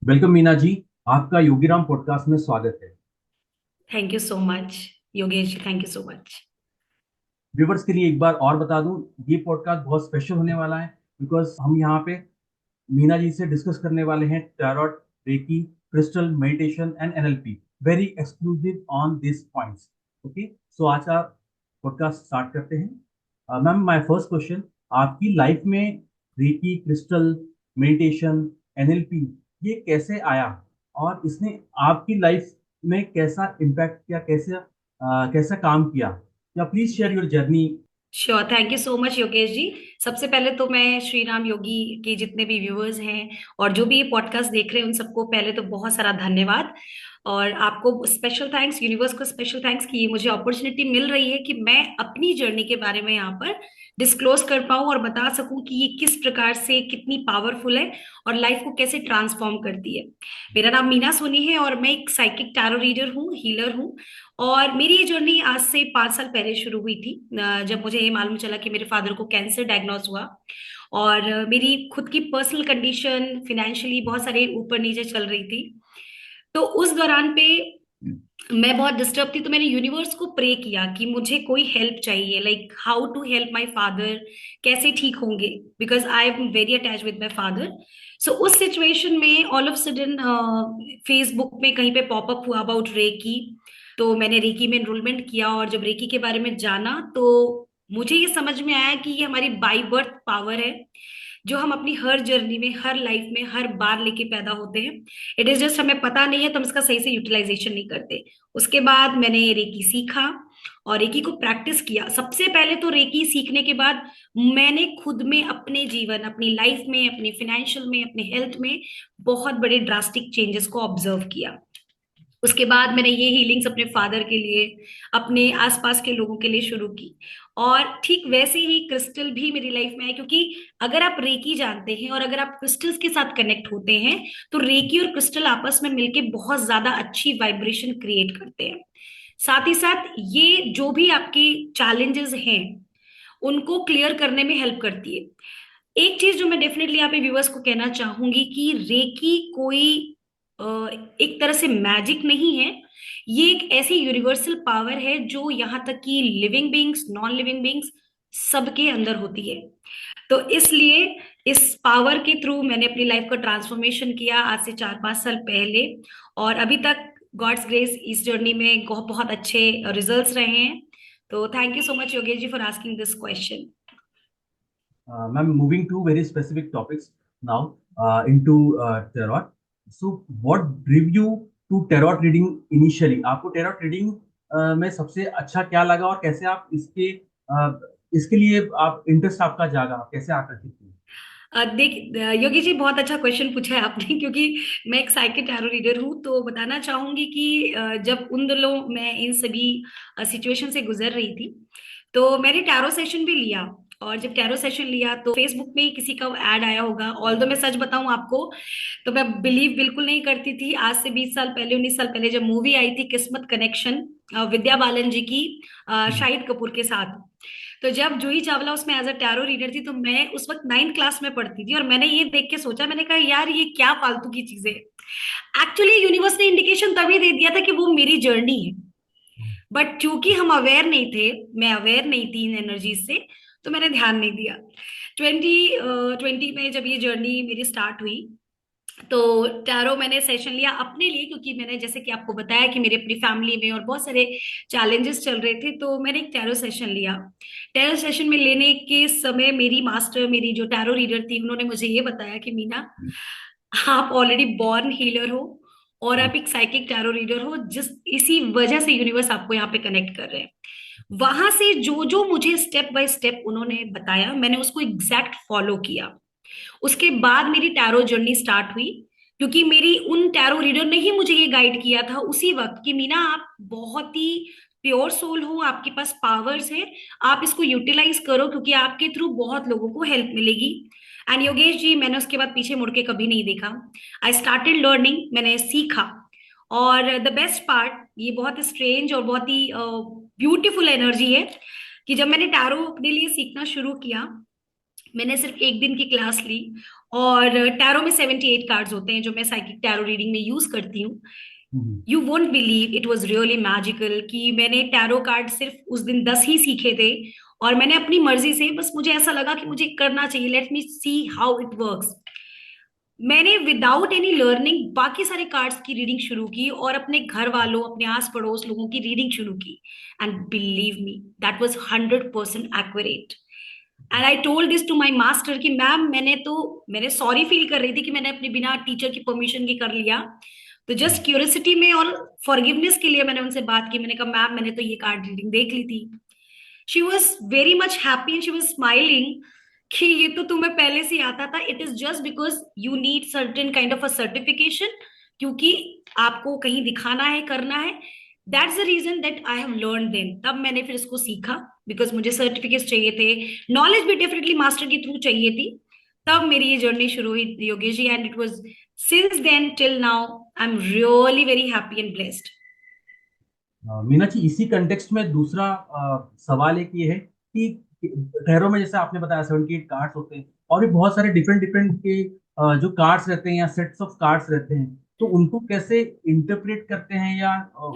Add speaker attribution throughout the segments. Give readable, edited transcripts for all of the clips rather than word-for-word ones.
Speaker 1: Welcome Meena ji. आपका Yogiram podcast में स्वागत है।
Speaker 2: Thank you so much Yogesh ji, thank you so much.
Speaker 1: Viewers के लिए एक बार और बता दूं, ये पॉडकास्ट बहुत स्पेशल होने वाला है बिकॉज हम यहाँ पे मीना जी से डिस्कस करने वाले हैं tarot, reiki, crystal, meditation and NLP. Very exclusive on this points. Okay, so आज का पॉडकास्ट स्टार्ट करते हैं। मैम, माय फर्स्ट क्वेश्चन, आपकी लाइफ में रेकी, क्रिस्टल, मेडिटेशन, एनएलपी ये कैसे आया और इसने आपकी लाइफ में कैसा इम्पैक्ट किया, कैसा काम किया? या please share your journey.
Speaker 2: Sure, thank you so much Yogesh ji. सबसे पहले तो मैं श्री राम योगी के जितने भी व्यूअर्स हैं और जो भी ये पॉडकास्ट देख रहे हैं उन सबको पहले तो बहुत सारा धन्यवाद। और आपको स्पेशल थैंक्स, यूनिवर्स को स्पेशल थैंक्स कि ये मुझे अपॉर्चुनिटी मिल रही है कि मैं अपनी जर्नी के बारे में यहाँ पर डिस्क्लोज कर पाऊँ और बता सकूं कि ये किस प्रकार से कितनी पावरफुल है और लाइफ को कैसे ट्रांसफॉर्म करती है। मेरा नाम मीना सोनी है और मैं एक साइकिक टैरो रीडर हूँ, हीलर हूँ। और मेरी ये जर्नी आज से 5 साल पहले शुरू हुई थी, जब मुझे ये मालूम चला कि मेरे फादर को कैंसर डायग्नोज हुआ। और मेरी खुद की पर्सनल कंडीशन फिनेंशियली बहुत सारे ऊपर नीचे चल रही थी। तो उस दौरान पे मैं बहुत डिस्टर्ब थी, तो मैंने यूनिवर्स को प्रे किया कि मुझे कोई हेल्प चाहिए, like how to help my father, कैसे ठीक होंगे, because I am very attach with my father. So उस सिचुएशन में ऑल ऑफ सडन फेसबुक में कहीं पे पॉपअप हुआ अबाउट रेकी। तो मैंने रेकी में एनरोलमेंट किया और जब रेकी के बारे में जाना तो मुझे ये समझ में आया कि ये हमारी बाई बर्थ पावर है, जो हम अपनी हर जर्नी में, हर लाइफ में, हर बार लेके पैदा होते हैं। इट इज जस्ट हमें पता नहीं है तो हम इसका सही से यूटिलाइजेशन नहीं करते। उसके बाद मैंने रेकी सीखा और रेकी को प्रैक्टिस किया। सबसे पहले तो रेकी सीखने के बाद मैंने खुद में, अपने जीवन, अपनी लाइफ में, अपनी फाइनेंशियल में, अपने हेल्थ में बहुत बड़े ड्रास्टिक चेंजेस को ऑब्जर्व किया। उसके बाद मैंने ये हीलिंग्स अपने फादर के लिए, अपने आसपास के लोगों के लिए शुरू की। और ठीक वैसे ही क्रिस्टल भी मेरी लाइफ में है, क्योंकि अगर आप रेकी जानते हैं और अगर आप क्रिस्टल्स के साथ कनेक्ट होते हैं तो रेकी और क्रिस्टल आपस में मिलके बहुत ज्यादा अच्छी वाइब्रेशन क्रिएट करते हैं। साथ ही साथ ये जो भी आपकी चैलेंजेस हैं उनको क्लियर करने में हेल्प करती है। एक चीज जो मैं डेफिनेटली यहाँ पे व्यूअर्स को कहना चाहूंगी कि रेकी कोई अ, एक तरह से मैजिक नहीं है। ये एक ऐसी यूनिवर्सल पावर है जो यहाँ तक कि living beings, non living beings सबके अंदर होती है। तो इसलिए इस पावर के थ्रू मैंने अपनी लाइफ का ट्रांसफॉर्मेशन किया आज से 4-5 साल पहले। और अभी तक गॉड्स ग्रेस इस जर्नी में बहुत अच्छे रिजल्ट्स रहे हैं। तो thank you so much Yogesh ji for asking this question.
Speaker 1: Ma'am, moving to very specific topics now, into tarot. So what drew you to tarot reading initially? आपको tarot reading में सबसे अच्छा क्या लगा और कैसे आप इसके लिए आप इंटरेस्ट आपका जागा, कैसे आकर्षित हुए?
Speaker 2: देख योगी जी, बहुत अच्छा क्वेश्चन पूछा है आपने क्योंकि मैं एक साइकिक टैरो रीडर हूँ। तो बताना चाहूंगी कि जब उन दिनों मैं इन सभी सिचुएशन से गुजर रही थी तो मैंने टैरो सेशन भी लिया। और जब टैरो सेशन लिया तो फेसबुक में ही किसी का ऐड आया होगा, ऑल दो मैं सच बताऊं आपको तो मैं बिलीव बिल्कुल नहीं करती थी। आज से 20 साल पहले, 19 साल पहले जब मूवी आई थी किस्मत कनेक्शन, विद्या बालन जी की,
Speaker 1: हम्म।
Speaker 2: शाहिद कपूर के साथ, तो जब जूही चावला उसमें एज अ टैरो रीडर थी तो मैं उस वक्त 9th क्लास में पढ़ती थी और मैंने ये देख के सोचा, मैंने कहा यार ये क्या फालतू की चीजें। एक्चुअली यूनिवर्स ने इंडिकेशन तभी दे दिया था कि वो मेरी जर्नी है, बट चूंकि हम अवेयर नहीं थे, मैं अवेयर नहीं थी इन एनर्जीज से, तो मैंने ध्यान नहीं दिया। 2020 में जब ये जर्नी मेरी स्टार्ट हुई तो टैरो मैंने सेशन लिया अपने लिए, क्योंकि मैंने जैसे कि आपको बताया कि मेरी अपनी फैमिली में और बहुत सारे चैलेंजेस चल रहे थे, तो मैंने एक टैरो सेशन लिया। टैरो सेशन में लेने के समय मेरी मास्टर, मेरी जो टैरो रीडर थी, उन्होंने मुझे ये बताया कि मीना, आप ऑलरेडी बॉर्न हीलर हो और आप एक साइकिक टैरो रीडर हो, जिस इसी वजह से यूनिवर्स आपको यहाँ पे कनेक्ट कर रहे हैं। वहां से जो जो मुझे स्टेप बाय स्टेप उन्होंने बताया मैंने उसको एग्जैक्ट फॉलो किया। उसके बाद मेरी टैरो जर्नी स्टार्ट हुई, क्योंकि मेरी उन टैरो रीडर ने ही मुझे ये गाइड किया था उसी वक्त कि मीना आप बहुत ही प्योर सोल हो, आपके पास पावर्स है, आप इसको यूटिलाइज करो क्योंकि आपके थ्रू बहुत लोगों को हेल्प मिलेगी। एंड योगेश जी, मैंने उसके बाद पीछे मुड़ के कभी नहीं देखा। आई स्टार्टेड लर्निंग, मैंने सीखा। और द बेस्ट पार्ट, ये बहुत स्ट्रेंज और बहुत ही ब्यूटीफुल एनर्जी है कि जब मैंने टैरो अपने लिए सीखना शुरू किया मैंने सिर्फ एक दिन की क्लास ली, और टैरो में 78 कार्ड्स होते हैं जो मैं साइकिक टैरो रीडिंग में यूज करती हूँ।
Speaker 1: Hmm,
Speaker 2: you won't believe, it was really magical कि मैंने टैरो कार्ड सिर्फ उस दिन 10 ही सीखे थे, और मैंने अपनी मर्जी से, बस मुझे ऐसा लगा कि मुझे करना चाहिए, let me see how it works. मैंने विदाउट एनी लर्निंग बाकी सारे कार्ड्स की रीडिंग शुरू की, और अपने घर वालों, अपने आस पड़ोस लोगों की रीडिंग शुरू की। And believe me, that was 100% accurate. And I told this to my master कि मैम, मैंने सॉरी फील कर रही थी कि मैंने अपने बिना टीचर की परमिशन के कर लिया। तो जस्ट क्यूरियोसिटी में और फॉरगिवनेस के लिए मैंने उनसे बात की। मैंने कहा मैम, मैंने तो ये कार्ड रीडिंग देख ली थी। She was very much happy and she was smiling कि ये तो तुम्हें पहले से ही आता था, it is just because you need certain kind of a certification, क्योंकि आपको कहीं दिखाना है, करना है। That's the reason that I have learn then. तब मैंने फिर इसको सीखा, बिकॉज मुझे सर्टिफिकेट चाहिए थे, नॉलेज भी डेफिनेटली मास्टर के थ्रू चाहिए थी। तब मेरी ये जर्नी शुरू हुई Yogesh ji, and it was since then till now I am really very happy and blessed.
Speaker 1: Meena ji, इसी कंटेक्स्ट में दूसरा सवाल एक ये है कि टैरो में जैसे आपने बताया 78 कार्ड्स होते हैं, और भी बहुत सारे डिफरेंट डिफरेंट के जो कार्ड्स रहते हैं या सेट्स ऑफ कार्ड्स रहते हैं, तो उनको कैसे इंटरप्रेट करते हैं, या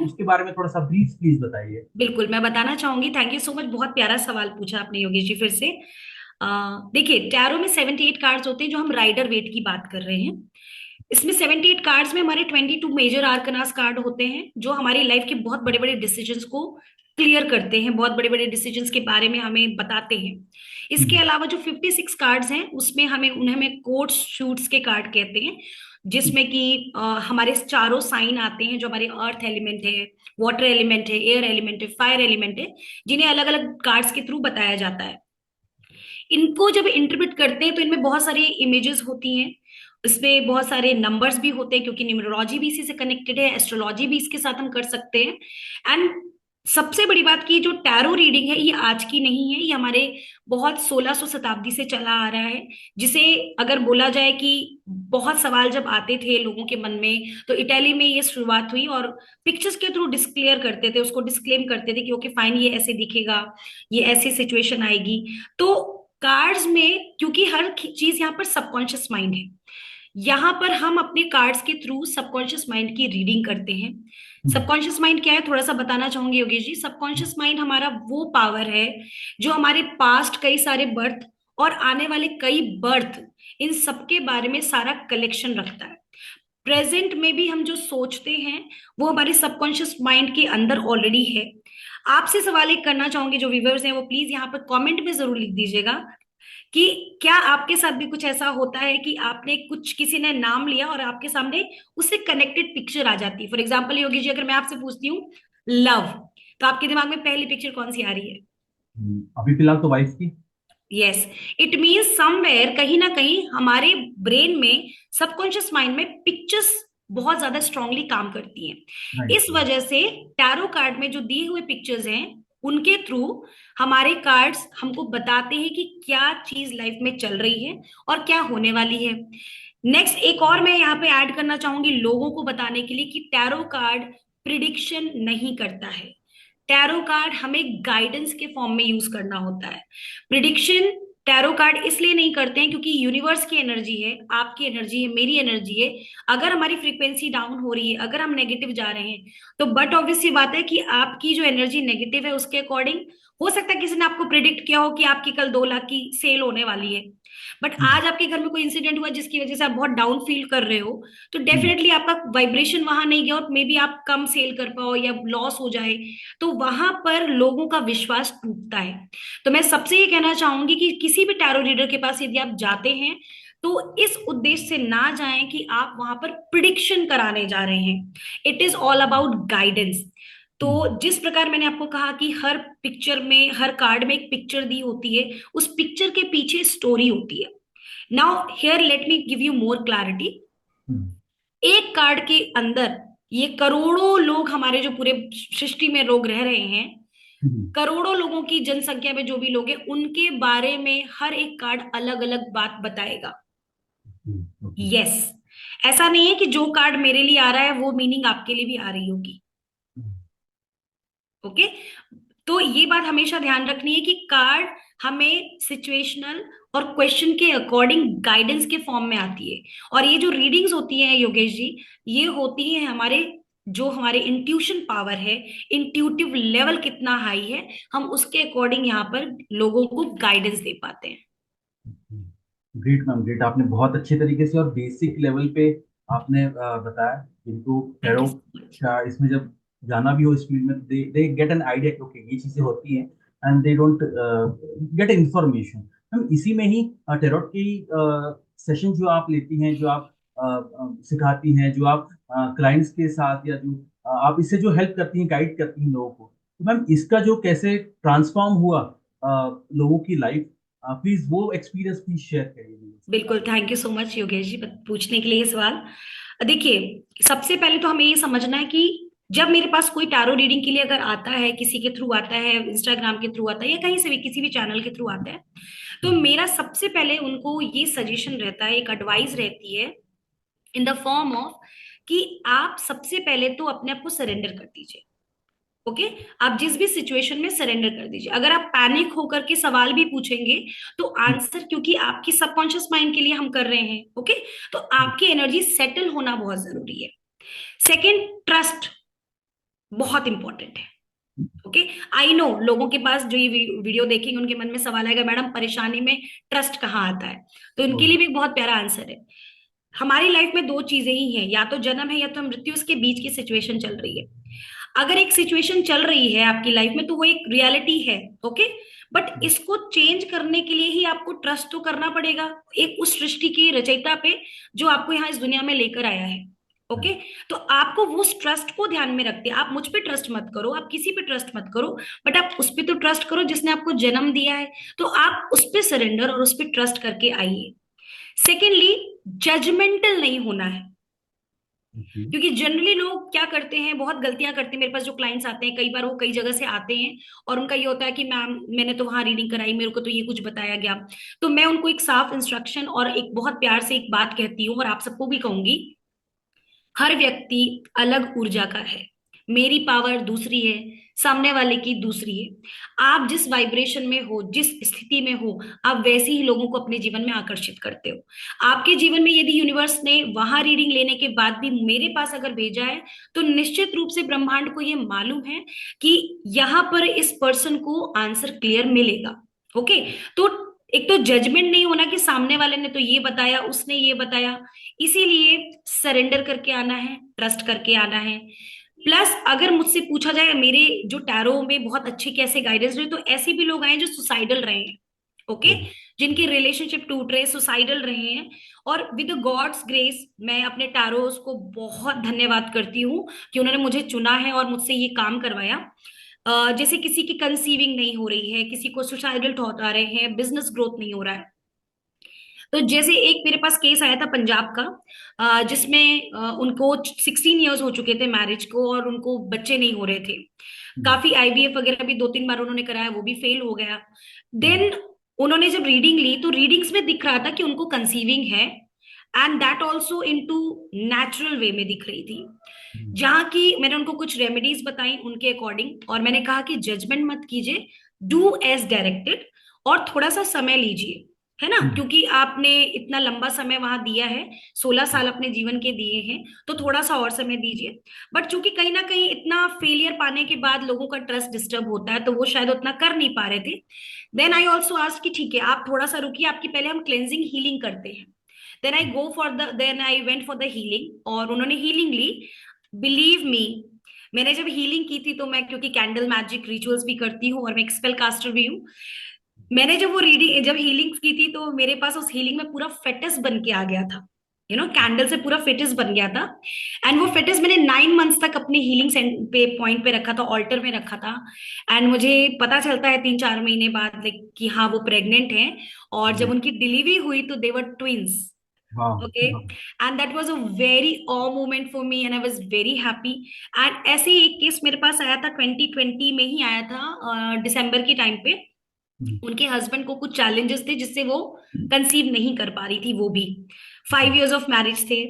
Speaker 1: उसके बारे में थोड़ा सा ब्रीफ प्लीज बताइए।
Speaker 2: बिल्कुल, मैं बताना चाहूंगी। थैंक यू सो मच, बहुत प्यारा सवाल पूछा आपने योगेश जी फिर से। देखिए, टैरो में 78 कार्ड्स होते हैं, जो हम राइडर वेट की बात कर रहे हैं। इसमें 78 कार्ड्स में हमारे 22 मेजर आर्कनास कार्ड होते हैं, जो हमारी लाइफ के बहुत बड़े बड़े डिसीजंस को क्लियर करते हैं, बहुत बड़े बड़े डिसीजंस के बारे में हमें बताते हैं। इसके
Speaker 1: हम्म,
Speaker 2: अलावा जो 56 कार्ड्स हैं, उसमें हमें कोर्ट्स शूट्स के कार्ड कहते हैं, जिसमें कि हमारे चारों साइन आते हैं, जो हमारे अर्थ एलिमेंट है, वाटर एलिमेंट है, एयर एलिमेंट है, फायर एलिमेंट है, जिन्हें अलग अलग कार्ड्स के थ्रू बताया जाता है। इनको जब इंटरप्रेट करते हैं तो इनमें बहुत सारी इमेजेस होती हैं, इसमें बहुत सारे नंबर्स भी होते हैं, क्योंकि न्यूमरोलॉजी भी इसी से कनेक्टेड है, एस्ट्रोलॉजी भी इसके साथ हम कर सकते हैं। एंड सबसे बड़ी बात की जो टैरो रीडिंग है, ये आज की नहीं है, ये हमारे बहुत 1600 शताब्दी से चला आ रहा है। जिसे अगर बोला जाए कि बहुत सवाल जब आते थे लोगों के मन में, तो इटली में ये शुरुआत हुई, और पिक्चर्स के थ्रू डिस्क्लेयर करते थे, उसको डिस्क्लेम करते थे कि ओके फाइन, ये ऐसे दिखेगा, ये ऐसी सिचुएशन आएगी। तो कार्ड्स में, क्योंकि हर चीज यहाँ पर सबकॉन्शियस माइंड है, यहाँ पर हम अपने कार्ड्स के थ्रू सबकॉन्शियस माइंड की रीडिंग करते हैं।
Speaker 1: हम्म,
Speaker 2: सबकॉन्शियस माइंड क्या है, थोड़ा सा बताना चाहूंगी योगेश जी। सबकॉन्शियस माइंड हमारा वो पावर है जो हमारे पास्ट कई सारे बर्थ और आने वाले कई बर्थ, इन सबके बारे में सारा कलेक्शन रखता है। प्रेजेंट में भी हम जो सोचते हैं, वो हमारे सबकॉन्शियस माइंड के अंदर ऑलरेडी है। आपसे सवाल एक करना चाहूंगी, जो व्यूवर्स हैं वो प्लीज यहाँ पर कमेंट में जरूर लिख दीजिएगा कि क्या आपके साथ भी कुछ ऐसा होता है कि आपने कुछ, किसी ने नाम लिया और आपके सामने उससे कनेक्टेड पिक्चर आ जाती है। फॉर एग्जाम्पल योगी जी, अगर मैं आपसे पूछती हूँ लव, तो आपके दिमाग में पहली पिक्चर कौन सी आ रही है?
Speaker 1: अभी फिलहाल तो वाइफ की।
Speaker 2: यस, इट मीन्स समवेयर, कहीं ना कहीं हमारे ब्रेन में, सबकॉन्शियस माइंड में पिक्चर्स बहुत ज्यादा स्ट्रांगली काम करती हैं।
Speaker 1: राइट।
Speaker 2: इस वजह से टैरो कार्ड में जो दिए हुए पिक्चर्स हैं, उनके थ्रू हमारे कार्ड्स हमको बताते हैं कि क्या चीज लाइफ में चल रही है और क्या होने वाली है। नेक्स्ट, एक और मैं यहाँ पे ऐड करना चाहूंगी लोगों को बताने के लिए, कि टैरो कार्ड प्रिडिक्शन नहीं करता है। टैरो कार्ड हमें गाइडेंस के फॉर्म में यूज करना होता है। प्रिडिक्शन टैरो कार्ड इसलिए नहीं करते हैं क्योंकि यूनिवर्स की एनर्जी है, आपकी एनर्जी है, मेरी एनर्जी है। अगर हमारी फ्रीक्वेंसी डाउन हो रही है, अगर हम नेगेटिव जा रहे हैं, तो बट ऑब्वियस सी बात है कि आपकी जो एनर्जी नेगेटिव है, उसके अकॉर्डिंग हो सकता है किसी ने आपको प्रिडिक्ट किया हो कि आपकी कल 2 लाख की सेल होने वाली है, बट
Speaker 1: हम्म,
Speaker 2: आज आपके घर में कोई इंसिडेंट हुआ जिसकी वजह से आप बहुत डाउन फील कर रहे हो, तो
Speaker 1: हम्म,
Speaker 2: डेफिनेटली आपका वाइब्रेशन वहां नहीं गया, और मे बी आप कम सेल कर पाओ या लॉस हो जाए। तो वहां पर लोगों का विश्वास टूटता है। तो मैं सबसे ये कहना चाहूंगी कि किसी भी टैरो रीडर के पास यदि आप जाते हैं, तो इस उद्देश्य से ना जाएं कि आप वहां पर प्रिडिक्शन कराने जा रहे हैं। It is all about guidance. तो
Speaker 1: हम्म,
Speaker 2: जिस प्रकार मैंने आपको कहा कि हर पिक्चर में, हर कार्ड में एक पिक्चर दी होती है, उस पिक्चर के पीछे स्टोरी होती है। Now here let me give you more clarity.
Speaker 1: Hmm,
Speaker 2: एक कार्ड के अंदर ये करोड़ों लोग, हमारे जो पूरे सृष्टि में लोग रह रहे हैं,
Speaker 1: हम्म,
Speaker 2: करोड़ों लोगों की जनसंख्या में जो भी लोग हैं, उनके बारे में हर एक कार्ड अलग अलग बात बताएगा।
Speaker 1: ओके।
Speaker 2: यस, ऐसा नहीं है कि जो कार्ड मेरे लिए आ रहा है वो मीनिंग आपके लिए भी आ रही होगी। ओके, तो ये बात हमेशा ध्यान रखनी है कि कार्ड हमें सिचुएशनल और क्वेश्चन के अकॉर्डिंग गाइडेंस के फॉर्म में आती है। और ये जो रीडिंग्स होती हैं योगेश जी, ये होती है हमारे जो हमारे इंट्यूशन पावर है, इंट्यूटिव लेवल कितना हाई है, हम उसके अकॉर्डिंग यहाँ पर लोगों को गाइडेंस दे पाते हैं।
Speaker 1: Great ma'am, great. आपने बहुत अच्छे तरीके से और बेसिक लेवल पे आपने बताया। किंतु
Speaker 2: thank
Speaker 1: tarot
Speaker 2: you so much.
Speaker 1: का इसमें जब जाना भी हो इस फील्ड में, दे गेट एन आइडिया कि ओके ये चीजें होती हैं, and they don't get information. Ma'am इसी में ही टैरोट की सेशन जो आप लेती हैं, जो आप सिखाती हैं, जो आप क्लाइंट्स के साथ, या जो आप इससे जो हेल्प करती हैं, गाइड करती हैं लोगों को, तो मैम इसका जो कैसे ट्रांसफॉर्म हुआ लोगों की लाइफ, प्लीज वो एक्सपीरियंस प्लीज शेयर करिए मेरे
Speaker 2: बिल्कुल,
Speaker 1: साथ।
Speaker 2: Thank you so much Yogesh ji पूछने के लिए ये सवाल। देखिए, सबसे पहले तो हमें ये समझना है कि जब मेरे पास कोई टैरो रीडिंग के लिए अगर आता है, किसी के थ्रू आता है, इंस्टाग्राम के थ्रू आता है या कहीं से भी किसी भी चैनल के थ्रू आता है, तो मेरा सबसे पहले उनको ये सजेशन रहता है, एक एडवाइस रहती है इन द फॉर्म ऑफ कि आप सबसे पहले तो अपने आप को सरेंडर कर दीजिए। ओके, आप जिस भी सिचुएशन में सरेंडर कर दीजिए। अगर आप पैनिक होकर के सवाल भी पूछेंगे तो आंसर, क्योंकि आपकी सबकॉन्शियस माइंड के लिए हम कर रहे हैं, ओके, तो आपकी एनर्जी सेटल होना बहुत जरूरी है। सेकंड, ट्रस्ट बहुत इंपॉर्टेंट है। ओके, आई नो लोगों के पास जो ये वीडियो देखेंगे उनके मन में सवाल आएगा, मैडम परेशानी में ट्रस्ट कहाँ आता है? तो इनके लिए भी एक बहुत प्यारा आंसर है। हमारी लाइफ में दो चीजें ही हैं, या तो जन्म है या तो मृत्यु, उसके बीच की सिचुएशन चल रही है। अगर एक सिचुएशन चल रही है आपकी लाइफ में तो वो एक रियलिटी है, ओके, बट इसको चेंज करने के लिए ही आपको ट्रस्ट तो करना पड़ेगा एक उस सृष्टि की रचयिता पे जो आपको यहाँ इस दुनिया में लेकर आया है। ओके, तो आपको वो ट्रस्ट को ध्यान में रखते, आप मुझ पे ट्रस्ट मत करो, आप किसी पे ट्रस्ट मत करो, बट आप उस पे तो ट्रस्ट करो जिसने आपको जन्म दिया है। तो आप उस पे सरेंडर और उस पे ट्रस्ट करके आइए। सेकेंडली, जजमेंटल नहीं होना है, क्योंकि जनरली लोग क्या करते हैं, बहुत गलतियां करते हैं। मेरे पास जो क्लाइंट्स आते हैं, कई बार वो कई जगह से आते हैं और उनका ये होता है कि मैम मैंने तो वहां रीडिंग कराई, मेरे को तो ये कुछ बताया गया। तो मैं उनको एक साफ इंस्ट्रक्शन और एक बहुत प्यार से एक बात कहती हूँ, और आप सबको भी कहूंगी, हर व्यक्ति अलग ऊर्जा का है। मेरी पावर दूसरी है, सामने वाले की दूसरी है। आप जिस वाइब्रेशन में हो, जिस स्थिति में हो, आप वैसे ही लोगों को अपने जीवन में आकर्षित करते हो। आपके जीवन में यदि यूनिवर्स ने वहां रीडिंग लेने के बाद भी मेरे पास अगर भेजा है, तो निश्चित रूप से ब्रह्मांड को ये मालूम है कि यहाँ पर इस पर्सन को आंसर क्लियर मिलेगा। ओके, तो एक तो जजमेंट नहीं होना कि सामने वाले ने तो ये बताया, उसने ये बताया। इसीलिए सरेंडर करके आना है, ट्रस्ट करके आना है। प्लस अगर मुझसे पूछा जाए मेरे जो टैरो में बहुत अच्छे कैसे गाइडेंस रहे, तो ऐसे भी लोग आए जो सुसाइडल रहे हैं, ओके, जिनके रिलेशनशिप टूट रहे, सुसाइडल रहे हैं, और विद गॉड्स ग्रेस मैं अपने टैरोस को बहुत धन्यवाद करती हूँ कि उन्होंने मुझे चुना है और मुझसे ये काम करवाया। जैसे किसी की कंसीविंग नहीं हो रही है, किसी को सुसाइडल थॉट आ रहे हैं, बिजनेस ग्रोथ नहीं हो रहा है, तो जैसे एक मेरे पास केस आया था पंजाब का, जिसमें उनको 16 इयर्स हो चुके थे मैरिज को और उनको बच्चे नहीं हो रहे थे। काफी आईवीएफ वगैरह भी 2-3 बार उन्होंने कराया, वो भी फेल हो गया। देन उन्होंने जब रीडिंग ली तो रीडिंग्स में दिख रहा था कि उनको कंसीविंग है, and that also into natural way में दिख रही थी। जहाँ की मैंने उनको कुछ रेमेडीज बताई उनके अकॉर्डिंग, और मैंने कहा कि जजमेंट मत कीजिए, डू एज डायरेक्टेड, और थोड़ा सा समय लीजिए, है ना, क्योंकि आपने इतना लंबा समय वहां दिया है, 16 साल अपने जीवन के दिए हैं, तो थोड़ा सा और समय दीजिए। बट चूंकि कहीं ना कहीं इतना फेलियर पाने के बाद लोगों का ट्रस्ट डिस्टर्ब होता है, तो वो शायद उतना कर नहीं पा रहे थे। देन आई ऑल्सो आस्क कि ठीक है आप थोड़ा सा रुकिए, आपकी पहले हम क्लेंजिंग हीलिंग करते हैं। Then I went for the healing, और उन्होंने हीलिंग ली। बिलीव मी, मैंने जब हीलिंग की थी, तो मैं क्योंकि कैंडल मैजिक रिचुअल्स भी करती हूँ और मैं एक स्पेल कास्टर भी हूँ, मैंने जब वो रीडिंग जब हीलिंग की थी तो मेरे पास उस हीलिंग में पूरा फेटस बन के आ गया था, कैंडल से पूरा फेटिस बन गया था। एंड वो फेटिस मैंने 9 मंथ्स तक अपने हीलिंग पे पॉइंट पे रखा था, ऑल्टर में रखा था। एंड मुझे पता चलता है 3-4 महीने बाद कि हाँ वो प्रेग्नेंट है, और जब उनकी डिलीवरी हुई तो they were twins. Okay, and that was a very awe moment for me and I was very happy. And ऐसे ही एक केस मेरे पास आया था, 2020 में ही आया था, दिसंबर की टाइम पे। उनके हस्बैंड को कुछ चैलेंजेस थे जिससे वो कंसीव नहीं कर पा रही थी, वो भी 5 इयर्स ऑफ मैरिज थे।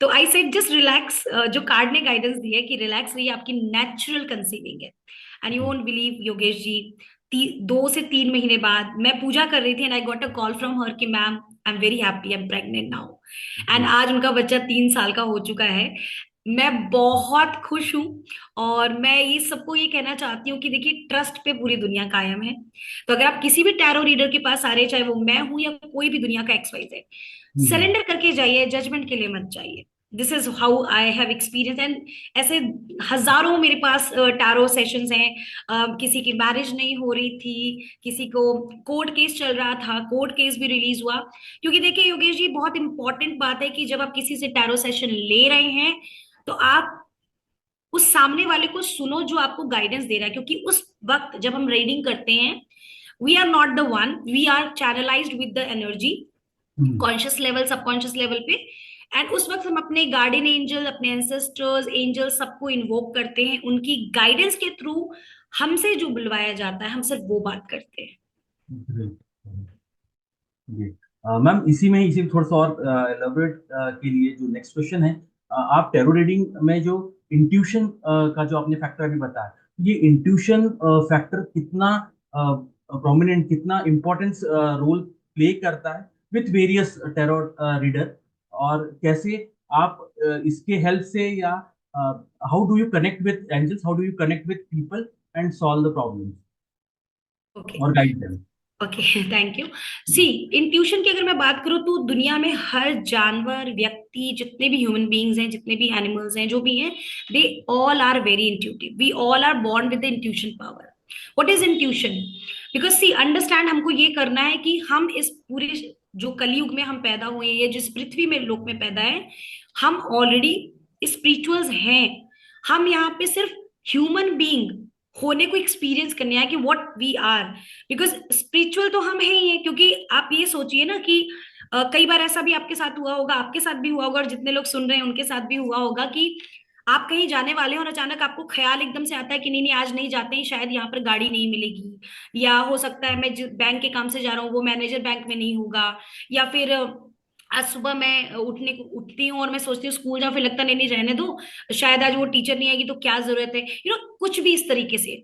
Speaker 2: तो आई सेड जस्ट रिलैक्स, जो कार्ड ने गाइडेंस दी है कि रिलैक्स रहिए, आपकी नेचुरल कंसीविंग है। And you won't believe Yogesh ji, 2 से 3 महीने बाद मैं पूजा कर रही थी and I got a call from her कि ma'am I am very happy, I am pregnant now. And
Speaker 1: जी।
Speaker 2: आज उनका बच्चा 3 साल का हो चुका है। मैं बहुत खुश हूँ। और मैं ये सबको ये कहना चाहती हूँ कि देखिए, ट्रस्ट पे पूरी दुनिया कायम है। तो अगर आप किसी भी टैरो रीडर के पास आ रहे, चाहे वो मैं हूं या कोई भी दुनिया का XYZ,
Speaker 1: हम्म।
Speaker 2: सरेंडर करके जाइए, जजमेंट के लिए मत जाइए। This is how I have experience. And ऐसे हजारों मेरे पास टैरो सेशंस हैं। किसी की मैरिज नहीं हो रही थी, किसी को कोर्ट केस चल रहा था, कोर्ट केस भी रिलीज हुआ। क्योंकि देखिए योगेश जी, बहुत इंपॉर्टेंट बात है कि जब आप किसी से टैरो सेशन ले रहे हैं तो आप उस सामने वाले को सुनो जो आपको गाइडेंस दे रहा है। क्योंकि उस वक्त जब हम रीडिंग करते हैं, we are not the one, we are channelized with the energy,
Speaker 1: hmm.
Speaker 2: Conscious level, subconscious level पे। एंड उस वक्त हम अपने गार्डियन एंजल, अपने एंसेस्टर्स, एंजल सबको इन्वोक करते हैं, उनकी गाइडेंस के थ्रू हमसे जो बुलवाया जाता है हम सिर्फ वो बात करते हैं।
Speaker 1: ग्रेट। जी। मैम, इसी में इसी थोड़ा सा और एलाबोरेट के लिए जो नेक्स्ट क्वेश्चन है, आप टैरो रीडिंग में जो इंट्यूशन का जो आपने फैक्टर अभी बताया, ये इंट्यूशन फैक्टर कितना प्रोमिनेंट, कितना इम्पोर्टेंस रोल प्ले करता है विथ वेरियस टैरो रीडर, और कैसे आप इसके हेल्प से, या how do you connect with angels, how do you connect with people and solve the problems
Speaker 2: okay.
Speaker 1: और guide them?
Speaker 2: Okay, thank you. See, intuition की अगर मैं बात करूं तो दुनिया में हर जानवर, व्यक्ति, जितने भी ह्यूमन बीइंग्स हैं, जितने भी एनिमल्स हैं, जो भी हैं, they all are very intuitive. We all are born with the intuition power. What is intuition? Because see, understand हमको ये करना है कि हम इस पूरे जो कलयुग में हम पैदा हुए हैं, या जिस पृथ्वी में लोक में पैदा है, हम ऑलरेडी स्पिरिचुअल्स हैं। हम यहाँ पे सिर्फ ह्यूमन बीइंग होने को एक्सपीरियंस करने आए कि what we are. Because spiritual तो हम है ही है। क्योंकि आप ये सोचिए ना कि कई बार ऐसा भी आपके साथ हुआ होगा, आपके साथ भी हुआ होगा, और जितने लोग सुन रहे हैं उनके साथ भी हुआ होगा कि आप कहीं जाने वाले हैं और अचानक आपको ख्याल एकदम से आता है कि नहीं नहीं, आज नहीं जाते हैं, शायद यहाँ पर गाड़ी नहीं मिलेगी। या हो सकता है मैं बैंक के काम से जा रहा हूँ, वो मैनेजर बैंक में नहीं होगा। या फिर आज सुबह मैं उठती हूँ और मैं सोचती हूँ स्कूल जाऊँ, फिर लगता नहीं नहीं रहने दो, शायद आज वो टीचर नहीं आएगी तो क्या जरूरत है, कुछ भी इस तरीके से।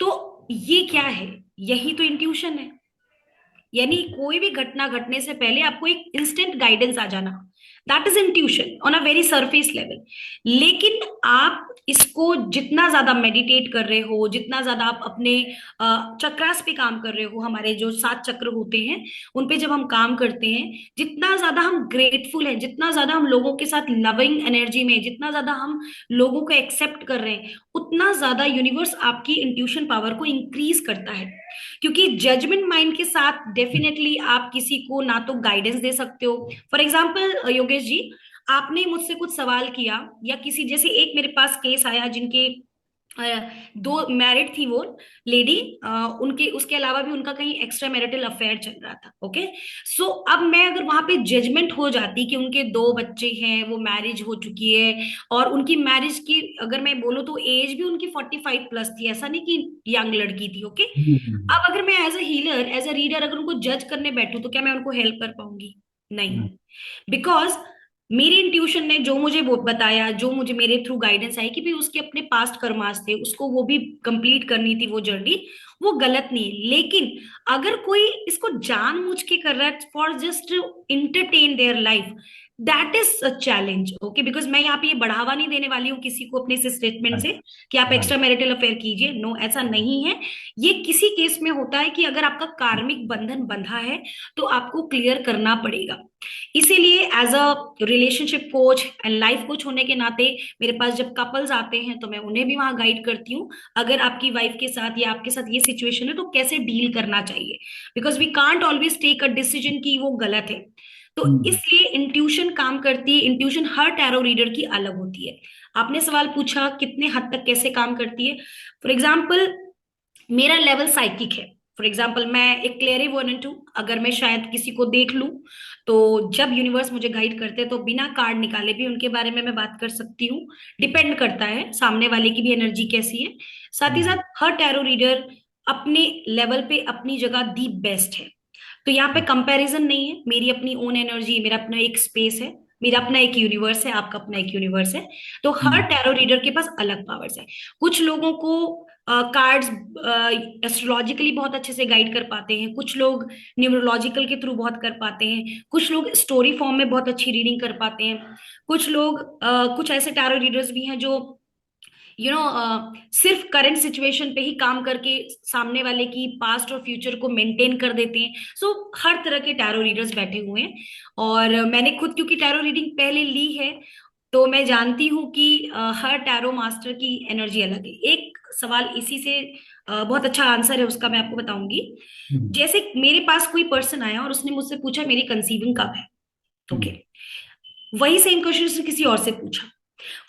Speaker 2: तो ये क्या है? यही तो इंट्यूशन है। यानी कोई भी घटना घटने से पहले आपको एक इंस्टेंट गाइडेंस आ जाना, that is intuition on a very surface level. लेकिन आप इसको जितना ज्यादा मेडिटेट कर रहे हो, जितना ज्यादा आप अपने चक्रास पे काम कर रहे हो, हमारे जो 7 चक्र होते हैं उन पे जब हम काम करते हैं, जितना ज्यादा हम ग्रेटफुल हैं, जितना ज्यादा हम लोगों के साथ लविंग एनर्जी में, जितना ज्यादा हम लोगों को एक्सेप्ट कर रहे हैं, उतना ज्यादा यूनिवर्स आपकी इंट्यूशन पावर को इंक्रीज करता है। क्योंकि जजमेंट माइंड के साथ डेफिनेटली आप किसी को ना तो गाइडेंस दे सकते हो। फॉर एग्जाम्पल योगेश जी, आपने मुझसे कुछ सवाल किया, या किसी जैसे एक मेरे पास केस आया जिनके अ, दो मैरिड थी वो लेडी, उनके उसके अलावा भी उनका कहीं एक्स्ट्रा मैरिटल अफेयर चल रहा था। ओके। सो अब मैं अगर वहां पे जजमेंट हो जाती कि उनके 2 बच्चे हैं, वो मैरिज हो चुकी है, और उनकी मैरिज की अगर मैं बोलूँ तो एज भी उनकी 45+ थी, ऐसा नहीं कि यंग लड़की थी। ओके।
Speaker 1: हम्म।
Speaker 2: अब अगर मैं as a healer, as a reader अगर उनको जज करने बैठूं तो क्या मैं उनको हेल्प कर पाऊंगी? नहीं।
Speaker 1: हम्म।
Speaker 2: बिकॉज मेरी इंट्यूशन ने जो मुझे वो बताया, जो मुझे मेरे थ्रू गाइडेंस आई कि भाई उसके अपने पास्ट कर्मास थे, उसको वो भी कंप्लीट करनी थी वो जर्नी, वो गलत नहीं है। लेकिन अगर कोई इसको जानबूझ के कर रहा है for just entertain their life, that is a challenge. Okay. Because मैं यहाँ पे ये बढ़ावा नहीं देने वाली हूँ किसी को अपने इस स्टेटमेंट से
Speaker 1: राइट।
Speaker 2: कि आप एक्स्ट्रा
Speaker 1: राइट।
Speaker 2: मैरिटल अफेयर कीजिए। नो, ऐसा नहीं है। ये किसी केस में होता है कि अगर आपका कार्मिक बंधन बंधा है तो आपको क्लियर करना पड़ेगा। इसीलिए as a relationship coach and life coach होने के नाते मेरे पास जब कपल्स आते हैं तो मैं उन्हें भी वहां गाइड करती हूँ। अगर आपकी वाइफ के साथ या आपके साथ ये सिचुएशन है तो कैसे डील करना चाहिए। Because we can't always take a decision कि वो गलत है। तो
Speaker 1: हम्म।
Speaker 2: इसलिए इंट्यूशन काम करती है। इंट्यूशन हर टैरो रीडर की अलग होती है। आपने सवाल पूछा कितने हद तक कैसे काम करती है। फॉर एग्जाम्पल, मेरा लेवल साइकिक है। फॉर एग्जाम्पल, मैं एक क्लेयरिवोयंट हूँ। अगर मैं शायद किसी को देख लूं तो जब यूनिवर्स मुझे गाइड करते हैं तो बिना कार्ड निकाले भी उनके बारे में मैं बात कर सकती हूँ। डिपेंड करता है सामने वाले की भी एनर्जी कैसी है। साथ ही
Speaker 1: हम्म।
Speaker 2: साथ हर टैरो रीडर अपने लेवल पे अपनी जगह दी बेस्ट है। तो यहाँ पे कंपैरिजन नहीं है। मेरी अपनी ओन एनर्जी, मेरा अपना एक स्पेस है, मेरा अपना एक यूनिवर्स है, आपका अपना एक यूनिवर्स है। तो हर
Speaker 1: हम्म।
Speaker 2: टैरो रीडर के पास अलग पावर्स है। कुछ लोगों को कार्ड्स एस्ट्रोलॉजिकली बहुत अच्छे से गाइड कर पाते हैं, कुछ लोग न्यूमरोलॉजिकल के थ्रू बहुत कर पाते हैं, कुछ लोग स्टोरी फॉर्म में बहुत अच्छी रीडिंग कर पाते हैं, कुछ लोग कुछ ऐसे टैरो रीडर्स भी हैं जो सिर्फ करंट सिचुएशन पे ही काम करके सामने वाले की पास्ट और फ्यूचर को मेंटेन कर देते हैं। सो हर तरह के टैरो रीडर्स बैठे हुए हैं। और मैंने खुद क्योंकि टैरो रीडिंग पहले ली है, तो मैं जानती हूँ कि हर टैरो मास्टर की एनर्जी अलग है। एक सवाल इसी से बहुत अच्छा आंसर है उसका, मैं आपको बताऊंगी।
Speaker 1: हम्म।
Speaker 2: जैसे मेरे पास कोई पर्सन आया और उसने मुझसे पूछा मेरी कंसीविंग कब है। ओके,
Speaker 1: हम्म।
Speaker 2: वही सेम क्वेश्चन उसने किसी और से पूछा।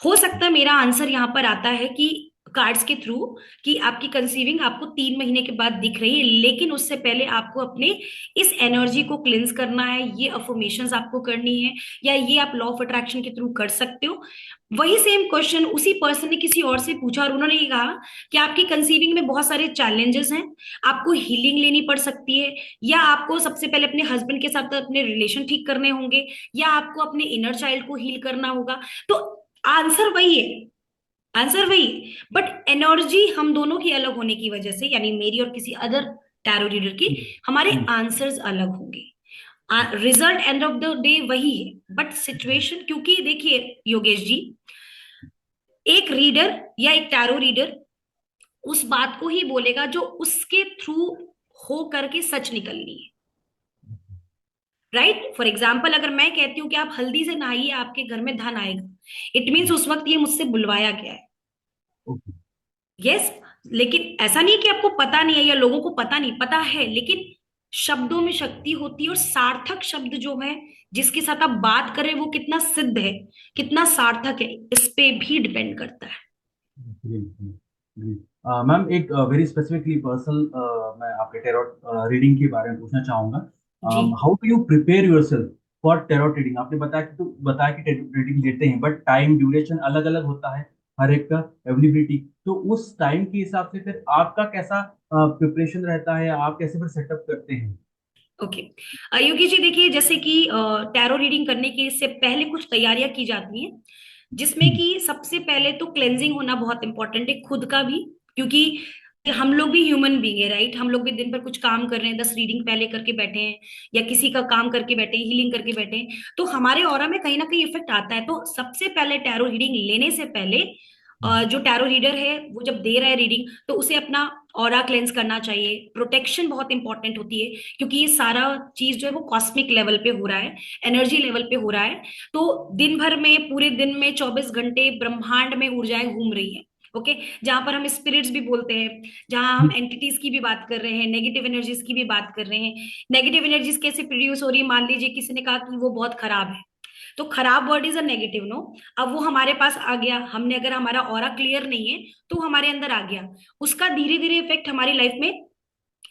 Speaker 2: हो सकता है मेरा आंसर यहाँ पर आता है कि कार्ड्स के थ्रू कि आपकी कंसीविंग आपको 3 महीने के बाद दिख रही है, लेकिन उससे पहले आपको अपने इस एनर्जी को क्लिंस करना है, ये अफर्मेशंस आपको करनी है, या ये आप लॉ ऑफ अट्रैक्शन के थ्रू कर सकते हो। वही सेम क्वेश्चन उसी पर्सन ने किसी और से पूछा और उन्होंने ये कहा कि आपकी कंसीविंग में बहुत सारे चैलेंजेस हैं, आपको हीलिंग लेनी पड़ सकती है, या आपको सबसे पहले अपने हस्बैंड के साथ अपने रिलेशन ठीक करने होंगे, या आपको अपने इनर चाइल्ड को हील करना होगा। तो आंसर वही है, आंसर वही, बट एनर्जी हम दोनों की अलग होने की वजह से, यानी मेरी और किसी अदर टैरो रीडर की,
Speaker 1: हम्म।
Speaker 2: हमारे
Speaker 1: हम्म।
Speaker 2: आंसर्स अलग होंगे। Result end of the day वही है, बट सिचुएशन, क्योंकि देखिए योगेश जी, एक रीडर या एक टैरो रीडर उस बात को ही बोलेगा जो उसके थ्रू हो करके सच निकलनी है। राइट, फॉर एग्जाम्पल अगर मैं कहती हूँ कि आप हल्दी से नहाइए आपके घर में धन आएगा, इट मीन्स उस वक्त ये मुझसे बुलवाया गया है।
Speaker 1: ओके।
Speaker 2: यस, लेकिन ऐसा नहीं है कि आपको पता नहीं है या लोगों को पता नहीं, पता है, लेकिन शब्दों में शक्ति होती है, और सार्थक शब्द जो है जिसके साथ आप बात करें वो कितना सिद्ध है, कितना सार्थक है, इस पे भी डिपेंड करता है।
Speaker 1: Great, great. मैम, एक वेरी स्पेसिफिकली पर्सनल मैं आपके टैरोट रीडिंग के बारे में पूछना चाहूंगा।
Speaker 2: जी।
Speaker 1: How do you prepare yourself for tarot reading? आपने बताया कि टैरोट रीडिंग लेते हैं, बट टाइम ड्यूरेशन अलग अलग होता है हर एक का, अवेलेबिलिटी। तो उस टाइम के हिसाब से फिर आपका कैसा प्रिपरेशन रहता है, आप कैसे फिर सेटअप करते हैं?
Speaker 2: ओके, योगी जी देखिए, जैसे कि टैरो रीडिंग करने के से पहले कुछ तैयारियां की जाती हैं, जिसमें
Speaker 1: हम्म।
Speaker 2: कि सबसे पहले तो क्लेंजिंग होना बहुत इंपॉर्टेंट है, खुद का भी, क्योंकि हम लोग भी ह्यूमन बीइंग है, राइट? हम लोग भी दिन भर कुछ काम कर रहे हैं, 10 रीडिंग पहले करके बैठे हैं, या किसी का काम करके बैठे हैं, हीलिंग करके बैठे हैं, तो हमारे ऑरा में कहीं ना कहीं इफेक्ट आता है। तो सबसे पहले टैरो रीडिंग लेने से पहले जो टैरो रीडर है वो जब दे रहा है रीडिंग, तो उसे अपना ऑरा क्लेंस करना चाहिए। प्रोटेक्शन बहुत इंपॉर्टेंट होती है, क्योंकि ये सारा चीज जो है वो कॉस्मिक लेवल पे हो रहा है, एनर्जी लेवल पे हो रहा है। तो दिन भर में, पूरे दिन में 24 घंटे ब्रह्मांड में ऊर्जाएं घूम रही हैं। ओके, जहां पर हम स्पिरिट्स भी बोलते हैं, जहां हम एंटिटीज की भी बात कर रहे हैं, नेगेटिव एनर्जीज की भी बात कर रहे हैं। नेगेटिव एनर्जीज कैसे प्रोड्यूस हो रही है? मान लीजिए किसी ने कहा कि वो बहुत खराब है, तो खराब word is a negative, no. अब वो हमारे पास आ गया, हमने अगर हमारा ऑरा क्लियर नहीं है तो हमारे अंदर आ गया, उसका धीरे धीरे इफेक्ट हमारी लाइफ में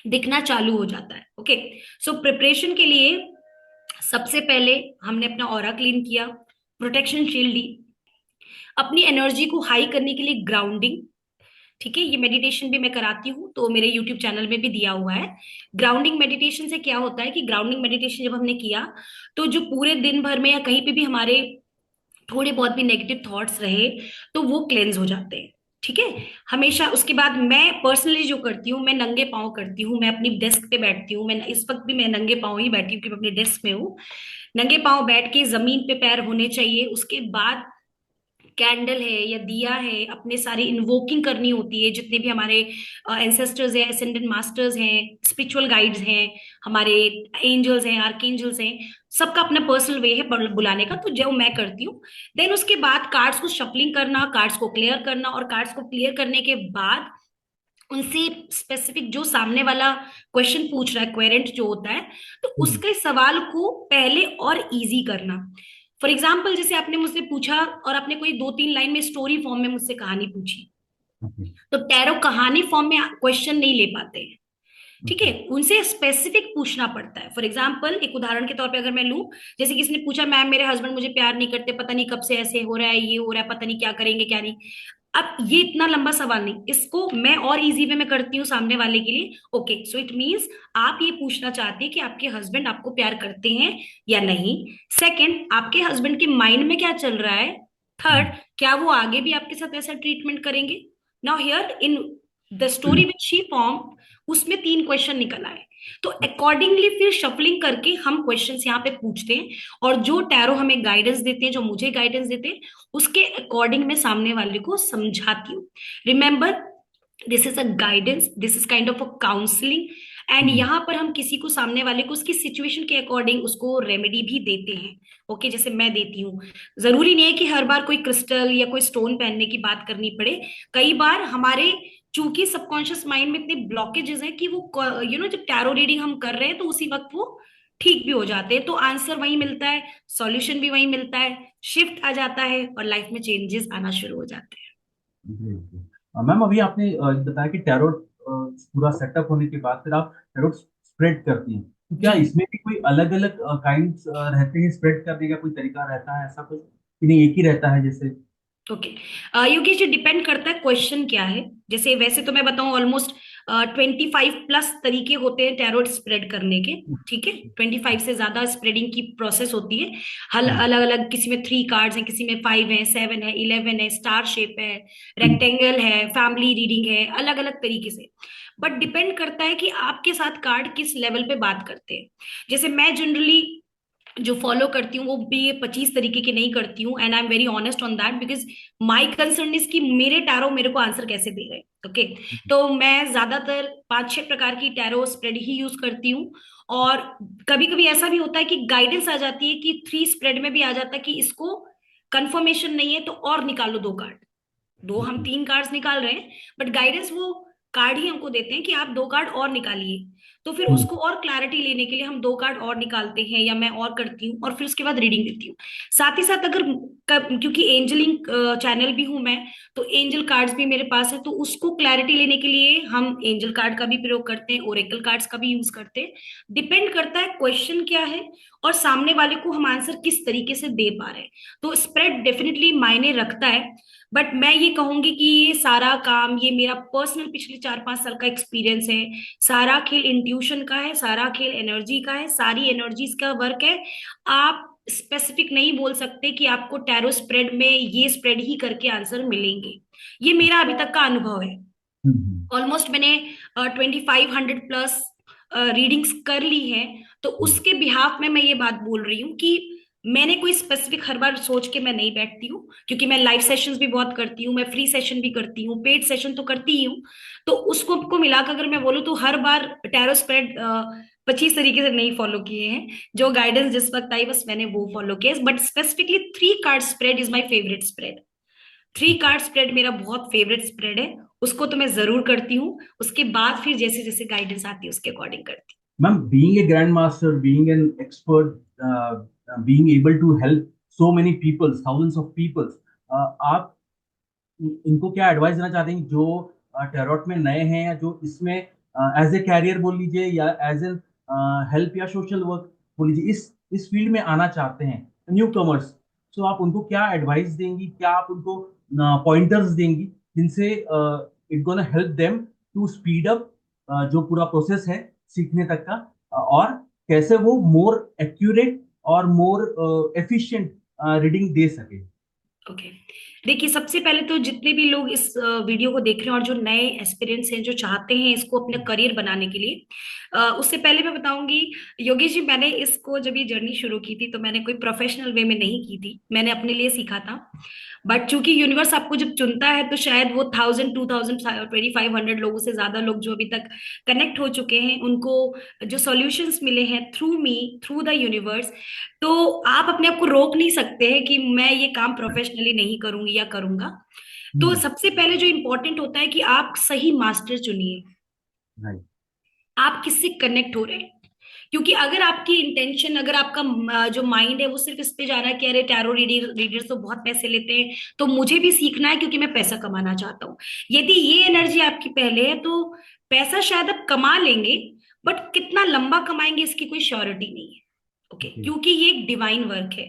Speaker 2: दिखना चालू हो जाता है। ओके, सो प्रिपरेशन के लिए सबसे पहले हमने अपना ऑरा क्लीन किया, प्रोटेक्शन शील्ड ली, अपनी एनर्जी को हाई करने के लिए ग्राउंडिंग। ठीक है, ये मेडिटेशन भी मैं कराती हूँ, तो मेरे यूट्यूब चैनल में भी दिया हुआ है। ग्राउंडिंग मेडिटेशन से क्या होता है कि ग्राउंडिंग मेडिटेशन जब हमने किया, तो जो पूरे दिन भर में या कहीं पे भी हमारे थोड़े बहुत भी नेगेटिव थॉट्स रहे, तो वो क्लेंज हो जाते हैं। ठीक है, हमेशा उसके बाद मैं पर्सनली जो करती हूँ, मैं नंगे पाँव करती हूँ, मैं अपनी डेस्क पे बैठती हूँ, मैं इस वक्त भी मैं नंगे पाँव ही बैठी हूँ, क्योंकि मैं अपनी डेस्क में हूँ। नंगे पाँव बैठ के जमीन पे पैर होने चाहिए। उसके बाद कैंडल है या दिया है, अपने सारी इन्वोकिंग करनी होती है, जितने भी हमारे एंसेस्टर्स हैं, असेंडेंट मास्टर्स हैं, स्पिरिचुअल गाइड्स हैं, हमारे एंजल्स हैं, आर्कएंजल्स हैं, सबका अपना पर्सनल वे है बुलाने का, तो जो मैं करती हूँ। देन उसके बाद कार्ड्स को शफलिंग करना, कार्ड्स को क्लियर करना, और कार्ड्स को क्लियर करने के बाद उनसे स्पेसिफिक जो सामने वाला क्वेश्चन पूछ रहा है, क्वेरेंट जो होता है, तो
Speaker 1: हम्म।
Speaker 2: उसके सवाल को पहले और इजी करना। फॉर एग्जाम्पल, जैसे आपने मुझसे पूछा और आपने कोई 2-3 लाइन में स्टोरी फॉर्म में मुझसे कहानी पूछी,
Speaker 1: ओके।
Speaker 2: तो टैरो कहानी फॉर्म में क्वेश्चन नहीं ले पाते हैं। ठीक
Speaker 1: ओके।
Speaker 2: है, उनसे स्पेसिफिक पूछना पड़ता है। फॉर एग्जाम्पल, एक उदाहरण के तौर पे अगर मैं लूं, जैसे किसी ने पूछा मैम मेरे हस्बैंड मुझे प्यार नहीं करते, पता नहीं कब से ऐसे हो रहा है, ये हो रहा है, पता नहीं क्या करेंगे क्या नहीं। अब ये इतना लंबा सवाल नहीं, इसको मैं और इजी वे में करती हूँ सामने वाले के लिए। ओके, सो इट मीन्स आप ये पूछना चाहते हैं कि आपके हस्बैंड आपको प्यार करते हैं या नहीं। सेकंड, आपके हस्बैंड के माइंड में क्या चल रहा है। थर्ड, क्या वो आगे भी आपके साथ ऐसा ट्रीटमेंट करेंगे। Now here in the story which she form, उसमें 3 क्वेश्चन निकल आए। तो अकॉर्डिंगली फिर शफलिंग करके हम क्वेश्चंस यहाँ पे पूछते हैं, और जो टैरो हमें गाइडेंस देते हैं, जो मुझे गाइडेंस देते हैं, उसके अकॉर्डिंग मैं सामने वाले को समझाती हूँ। Remember, this is a guidance, this is kind of a counselling. And यहाँ पर हम किसी को, सामने वाले को, उसकी सिचुएशन के अकॉर्डिंग उसको रेमेडी भी देते हैं। ओके, जैसे मैं देती हूँ। जरूरी नहीं है कि हर बार कोई क्रिस्टल या कोई स्टोन पहनने की बात करनी पड़े। कई बार हमारे, चूंकि सबकॉन्शियस माइंड में इतने ब्लॉकेजेस हैं कि वो जब टैरो रीडिंग हम कर रहे हैं तो उसी वक्त वो ठीक भी हो जाते हैं, तो आंसर वही मिलता है, सॉल्यूशन भी वही मिलता है, शिफ्ट आ जाता है और लाइफ में चेंजेस आना शुरू हो जाते हैं।
Speaker 1: मैम अभी आपने बताया कि टैरोट पूरा सेटअप होने के बाद फिर आप टैरोट स्प्रेड करती हैं, तो क्या
Speaker 2: जी।
Speaker 1: इसमें भी कोई अलग अलग काइंड्स रहते हैं स्प्रेड करने का, कोई तरीका रहता है ऐसा कुछ कि नहीं एक ही रहता है जैसे?
Speaker 2: ओके, योगेश जी, डिपेंड करता है क्वेश्चन क्या है। जैसे वैसे तो मैं बताऊं, ऑलमोस्ट 25+ तरीके होते हैं टैरोट स्प्रेड करने के। ठीक है, 25 से ज्यादा स्प्रेडिंग की प्रोसेस होती है। हल
Speaker 1: हम्म,
Speaker 2: अलग अलग, किसी में 3 कार्ड्स हैं, किसी में 5 है, 7 है, 11 है, स्टार शेप है,
Speaker 1: हम्म,
Speaker 2: रेक्टेंगल है, फैमिली रीडिंग है, अलग अलग तरीके से। बट डिपेंड करता है कि आपके साथ कार्ड किस लेवल पे बात करते हैं। जैसे मैं जनरली जो फॉलो करती हूँ वो भी ये 25 तरीके की नहीं करती हूँ, and I am very honest on that, because my concern is कि मेरे टैरो मेरे को आंसर कैसे दे रहे। ओके, तो मैं ज्यादातर 5-6 प्रकार की टैरो स्प्रेड ही यूज करती हूँ। और कभी कभी ऐसा भी होता है कि गाइडेंस आ जाती है कि 3 स्प्रेड में भी आ जाता है कि इसको कंफर्मेशन नहीं है तो और निकालो 2 कार्ड। दो, हम
Speaker 1: हम्म,
Speaker 2: 3 कार्ड्स निकाल रहे हैं, बट गाइडेंस वो कार्ड ही हमको देते हैं कि आप 2 कार्ड और निकालिए। तो फिर
Speaker 1: हम्म,
Speaker 2: उसको और क्लैरिटी लेने के लिए हम 2 कार्ड और निकालते हैं, या मैं और करती हूँ, और फिर उसके बाद रीडिंग देती हूँ। साथ ही साथ अगर क्योंकि एंजलिंग चैनल भी हूं मैं, तो एंजल कार्ड्स भी मेरे पास है, तो उसको क्लैरिटी लेने के लिए हम एंजल कार्ड का भी प्रयोग करते हैं, ओरेकल कार्ड्स का भी यूज करते हैं। डिपेंड करता है क्वेश्चन क्या है और सामने वाले को हम आंसर किस तरीके से दे पा रहे हैं। तो स्प्रेड डेफिनेटली मायने रखता है। बट मैं ये कहूंगी कि ये सारा काम, ये मेरा पर्सनल पिछले 4-5 साल का एक्सपीरियंस है। सारा खेल इंट्यूशन का है, सारा खेल एनर्जी का है, सारी एनर्जीज का वर्क है। आप स्पेसिफिक नहीं बोल सकते कि आपको टैरो स्प्रेड में ये स्प्रेड ही करके आंसर मिलेंगे। ये मेरा अभी तक का अनुभव है।
Speaker 1: हम्म,
Speaker 2: ऑलमोस्ट मैंने 2500+ रीडिंग्स कर ली हैं। तो
Speaker 1: हम्म,
Speaker 2: उसके बिहाफ में मैं ये बात बोल रही हूँ कि मैंने कोई स्पेसिफिक हर बार सोच के मैं नहीं बैठती हूँ, क्योंकि मैं लाइव सेशंस भी बहुत करती हूँ, मैं फ्री सेशन भी करती हूँ, पेड सेशन तो करती ही हूँ। तो उसको को मिलाकर अगर मैं बोलूँ तो हर बार टैरो स्प्रेड 25 तरीके से नहीं फॉलो किए हैं। जो गाइडेंस जिस वक्त आई बस मैंने वो फॉलो किया, but specifically 3 card spread is my favourite spread. 3 card spread मेरा बहुत फेवरेट स्प्रेड है। उसको तो मैं जरूर करती हूँ, उसके बाद फिर जैसे जैसे गाइडेंस आती है उसके अकॉर्डिंग करती
Speaker 1: ma'am being a grand master, being an expert, being able to help so many peoples, thousands of peoples, आप इनको क्या एडवाइस देना चाहते हैं जो टैरोट में नए हैं, या जो इसमें एज ए कैरियर बोल लीजिए, या एज एन हेल्प या सोशल वर्क बोल लीजिए, इस फील्ड में आना चाहते हैं, न्यू कमर्स, तो आप उनको क्या एडवाइस देंगी, क्या आप उनको पॉइंटर्स देंगी जिनसे it gonna help them to speed up जो पूरा प्रोसेस है सीखने तक का, और कैसे वो मोर एक्यूरेट और मोर एफिशिएंट रीडिंग दे सके?
Speaker 2: ओके। देखिए, सबसे पहले तो जितने भी लोग इस वीडियो को देख रहे हैं और जो नए एस्पिरेंट्स हैं, जो चाहते हैं इसको अपना करियर बनाने के लिए, उससे पहले मैं बताऊंगी, योगेश जी, मैंने इसको जब ये जर्नी शुरू की थी तो मैंने कोई प्रोफेशनल वे में नहीं की थी, मैंने अपने लिए सीखा था। बट चूंकि यूनिवर्स आपको जब चुनता है तो शायद वो 1000, 2000, 2500 लोगों से ज्यादा लोग जो अभी तक कनेक्ट हो चुके हैं, उनको जो सॉल्यूशंस मिले हैं through me, through the universe, तो आप अपने आप को रोक नहीं सकते हैं कि मैं ये काम प्रोफेशनली नहीं करूंगी या करूंगा। तो
Speaker 1: हम्म,
Speaker 2: सबसे पहले जो इंपॉर्टेंट होता है कि आप सही मास्टर चुनिए।
Speaker 1: राइट।
Speaker 2: आप किससे कनेक्ट हो रहे हैं? क्योंकि अगर आपकी इंटेंशन, अगर आपका जो माइंड है वो सिर्फ इस पे जा रहा है कि अरे टैरो रीडर्स तो बहुत पैसे लेते हैं, तो मुझे भी सीखना है क्योंकि मैं पैसा कमाना चाहता हूँ, यदि ये एनर्जी आपकी पहले है, तो पैसा शायद आप कमा लेंगे, बट कितना लंबा कमाएंगे इसकी कोई श्योरिटी नहीं है। Okay,
Speaker 1: okay.
Speaker 2: क्योंकि ये एक डिवाइन वर्क है।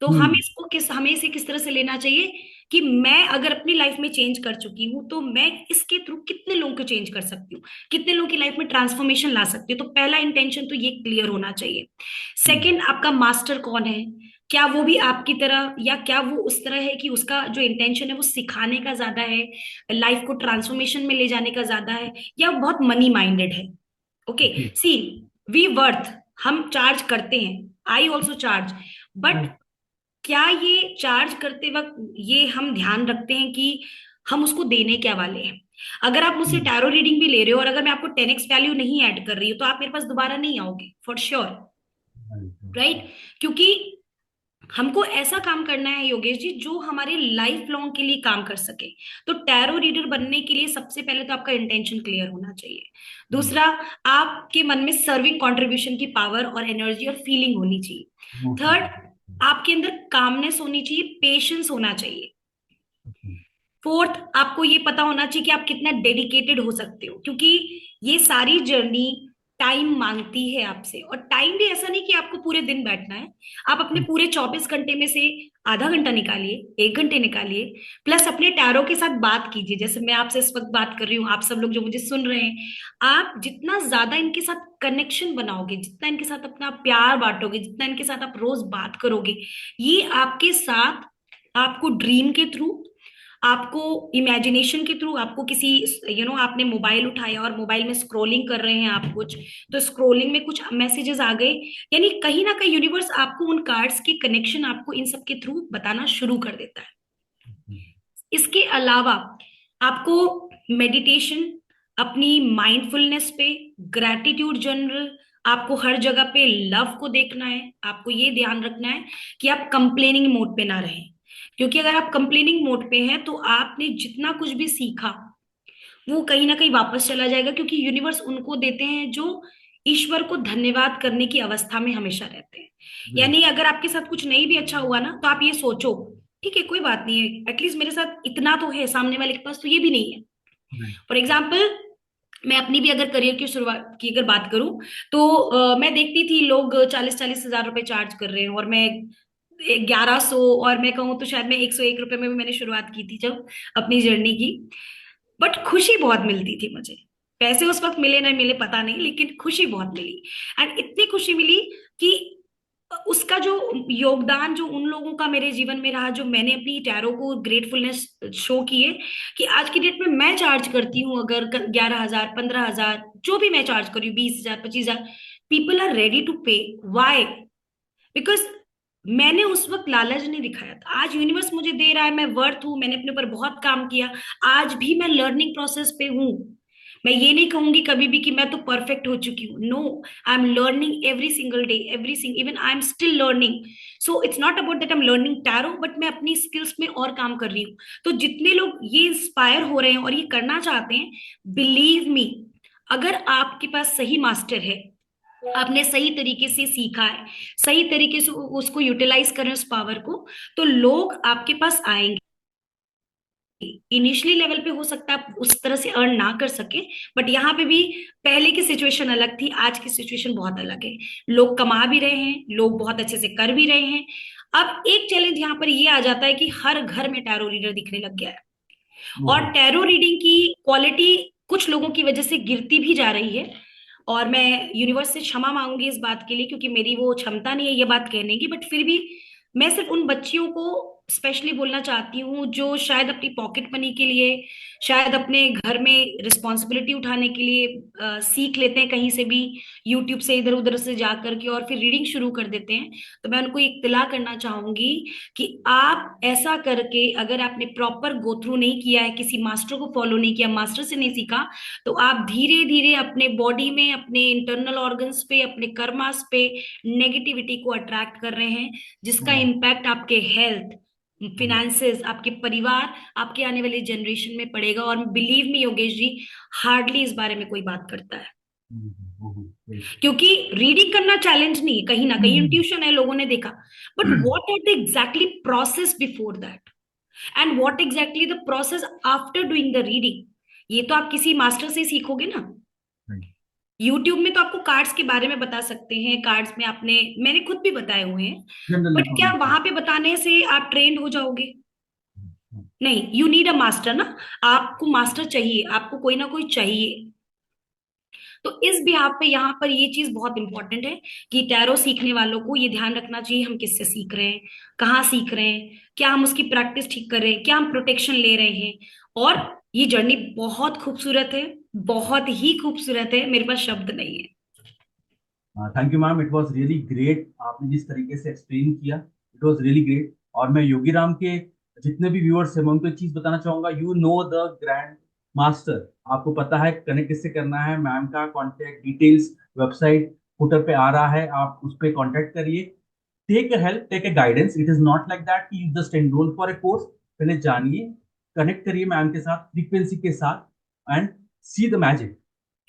Speaker 2: तो
Speaker 1: हम्म,
Speaker 2: हमें इसे किस तरह से लेना चाहिए कि मैं अगर अपनी लाइफ में चेंज कर चुकी हूँ तो मैं इसके थ्रू कितने लोगों को चेंज कर सकती हूँ, कितने लोगों की लाइफ में ट्रांसफॉर्मेशन ला सकती हूँ। तो पहला इंटेंशन तो ये क्लियर होना चाहिए।
Speaker 1: हम्म,
Speaker 2: सेकंड, आपका मास्टर कौन है? क्या वो भी आपकी तरह, या क्या वो उस तरह है कि उसका जो इंटेंशन है वो सिखाने का ज्यादा है, लाइफ को ट्रांसफॉर्मेशन में ले जाने का ज्यादा है, या वो बहुत मनी माइंडेड है? ओके,
Speaker 1: जी।
Speaker 2: सी, वी वर्थ, हम चार्ज करते हैं, I also charge, but
Speaker 1: right.
Speaker 2: क्या ये चार्ज करते वक्त ये हम ध्यान रखते हैं कि हम उसको देने क्या वाले हैं? अगर आप मुझसे टैरो रीडिंग भी ले रहे हो और अगर मैं आपको 10x वैल्यू नहीं ऐड कर रही हूँ तो आप मेरे पास दोबारा नहीं आओगे फॉर श्योर, राइट? क्योंकि हमको ऐसा काम करना है योगेश जी जो हमारे लाइफ लॉन्ग के लिए काम कर सके। तो टैरो रीडर बनने के लिए सबसे पहले तो आपका इंटेंशन क्लियर होना चाहिए। दूसरा, आपके मन में सर्विंग कंट्रीब्यूशन की पावर और एनर्जी और फीलिंग होनी चाहिए।
Speaker 1: Most
Speaker 2: third,
Speaker 1: important.
Speaker 2: आपके अंदर कामनेस होनी चाहिए, पेशेंस होना चाहिए। फोर्थ, आपको ये पता होना चाहिए कि आप कितना डेडिकेटेड हो सकते हो, क्योंकि ये सारी जर्नी टाइम मांगती है आपसे। और टाइम भी ऐसा नहीं कि आपको पूरे दिन बैठना है, आप अपने पूरे 24 घंटे में से आधा घंटा निकालिए, 1 घंटे निकालिए, प्लस अपने टैरो के साथ बात कीजिए। जैसे मैं आपसे इस वक्त बात कर रही हूँ, आप सब लोग जो मुझे सुन रहे हैं, आप जितना ज्यादा इनके साथ कनेक्शन बनाओगे, जितना इनके साथ अपना प्यार बांटोगे, जितना इनके साथ आप रोज बात करोगे, ये आपके साथ, आपको ड्रीम के थ्रू, आपको इमेजिनेशन के थ्रू, आपको किसी आपने मोबाइल उठाया और मोबाइल में स्क्रॉलिंग कर रहे हैं आप कुछ, तो स्क्रॉलिंग में कुछ मैसेजेस आ गए, यानी कहीं ना कहीं यूनिवर्स आपको उन कार्ड्स के कनेक्शन आपको इन सब के थ्रू बताना शुरू कर देता है। इसके अलावा आपको मेडिटेशन, अपनी माइंडफुलनेस पे, ग्रैटिट्यूड जर्नल, आपको हर जगह पे लव को देखना है। आपको ये ध्यान रखना है कि आप कंप्लेनिंग मोड पे ना रहें, क्योंकि अगर आप कंप्लेनिंग मोड पे हैं तो आपने जितना कुछ भी सीखा वो कहीं ना कहीं वापस चला जाएगा, क्योंकि यूनिवर्स उनको देते हैं जो ईश्वर को धन्यवाद करने की अवस्था में हमेशा रहते हैं। यानी अगर आपके साथ कुछ नहीं भी अच्छा हुआ ना, तो आप ये सोचो, ठीक है कोई बात नहीं है, एटलीस्ट मेरे साथ इतना तो है, सामने वाले के पास तो ये भी नहीं है। फॉर एग्जाम्पल, मैं अपनी भी अगर करियर की शुरुआत की अगर बात करूं, तो मैं देखती थी लोग 40-40 हजार रुपए चार्ज कर रहे हैं, और मैं 1100, और मैं कहूँ तो शायद मैं 101 रुपए में भी मैंने शुरुआत की थी जब अपनी जर्नी की। बट खुशी बहुत मिलती थी मुझे। पैसे उस वक्त मिले ना मिले पता नहीं, लेकिन खुशी बहुत मिली। एंड इतनी खुशी मिली कि उसका जो योगदान जो उन लोगों का मेरे जीवन में रहा, जो मैंने अपनी टैरो को ग्रेटफुलनेस शो की है, कि आज की डेट में मैं चार्ज करती हूँ अगर 11 हजार, 15 हजार, जो भी मैं चार्ज करी हूँ, 20 हजार, 25 हजार, पीपल आर रेडी टू पे। वाई? बिकॉज मैंने उस वक्त लालच नहीं दिखाया था। आज यूनिवर्स मुझे दे रहा है, मैं वर्थ हूं, मैंने अपने ऊपर बहुत काम किया, आज भी मैं लर्निंग प्रोसेस पे हूं। मैं ये नहीं कहूंगी कभी भी कि मैं तो परफेक्ट हो चुकी हूँ, no, I am learning every single day, every sing, even I am still learning. So it's not about that I am learning tarot, but मैं अपनी स्किल्स में और काम कर रही हूँ। तो जितने लोग ये इंस्पायर हो रहे हैं और ये करना चाहते हैं, बिलीव मी, अगर आपके पास सही मास्टर है, आपने सही तरीके से सीखा है, सही तरीके से उसको यूटिलाइज करें उस पावर को, तो लोग आपके पास आएंगे। इनिशियली लेवल पे हो सकता है आप उस तरह से अर्न ना कर सके, बट यहाँ पे भी पहले की सिचुएशन अलग थी, आज की सिचुएशन बहुत अलग है। लोग कमा भी रहे हैं, लोग बहुत अच्छे से कर भी रहे हैं। अब एक चैलेंज यहाँ पर ये आ जाता है कि हर घर में टैरो रीडर दिखने लग गया है, और टैरो रीडिंग की क्वालिटी कुछ लोगों की वजह से गिरती भी जा रही है। और मैं यूनिवर्स से क्षमा मांगूंगी इस बात के लिए, क्योंकि मेरी वो क्षमता नहीं है ये बात कहने की, बट फिर भी मैं सिर्फ उन बच्चियों को स्पेशली बोलना चाहती हूँ जो शायद अपनी पॉकेट मनी के लिए, शायद अपने घर में रिस्पॉन्सिबिलिटी उठाने के लिए सीख लेते हैं कहीं से भी, यूट्यूब से इधर उधर से जा करके, और फिर रीडिंग शुरू कर देते हैं। तो मैं उनको इत्तला करना चाहूंगी कि आप ऐसा करके, अगर आपने प्रॉपर गो थ्रू नहीं किया है, किसी मास्टर को फॉलो नहीं किया, मास्टर से नहीं सीखा, तो आप धीरे धीरे अपने बॉडी में, अपने इंटरनल ऑर्गन्स पे, अपने कर्मास पे नेगेटिविटी को अट्रैक्ट कर रहे हैं, जिसका इम्पैक्ट आपके हेल्थ, फिनेंसेस, आपके परिवार, आपके आने वाली जनरेशन में पड़ेगा। और believe me Yogesh ji, hardly इस बारे में कोई बात करता है, क्योंकि रीडिंग करना चैलेंज नहीं है, कहीं ना कहीं इंट्यूशन है, लोगों ने देखा, but what are the exactly process before that, and what exactly the process after doing the reading, ये तो आप किसी मास्टर से ही सीखोगे ना। यूट्यूब में तो आपको कार्ड्स के बारे में बता सकते हैं, कार्ड्स में मैंने खुद भी बताए हुए हैं,
Speaker 1: जनरल
Speaker 2: बट क्या
Speaker 1: इंफॉर्मेशन।
Speaker 2: वहां पे बताने से आप ट्रेंड हो जाओगे? नहीं, यू नीड अ मास्टर ना, आपको मास्टर चाहिए, आपको कोई ना कोई चाहिए। तो इस बिहाफ पे यहाँ पर ये चीज बहुत इंपॉर्टेंट है कि टैरो सीखने वालों को ये ध्यान रखना चाहिए हम किससे सीख रहे हैं, कहाँ सीख रहे हैं, क्या हम उसकी प्रैक्टिस ठीक कर रहे हैं, क्या हम प्रोटेक्शन ले रहे हैं। और ये जर्नी बहुत खूबसूरत है, बहुत ही खूबसूरत है, मेरे पास शब्द नहीं है।
Speaker 1: Thank you ma'am, it was really great. आपने जिस तरीके से एक्सप्लेन किया, इट वाज रियली ग्रेट। और मैं योगी राम के जितने भी व्यूअर्स हैं, मैं उनको एक चीज बताना चाहूंगा, you know the grand master. आपको पता है कनेक्ट किससे करना है। मैम का कॉन्टेक्ट डिटेल्स वेबसाइट फुटर पे आ रहा है, आप उस पर कॉन्टेक्ट करिए। Take a help, take a guidance. It is not like that कि you just enrol for a course. पहले जानिए, कनेक्ट करिए मैम के साथ, फ्रीक्वेंसी के साथ, एंड सी द मैजिक।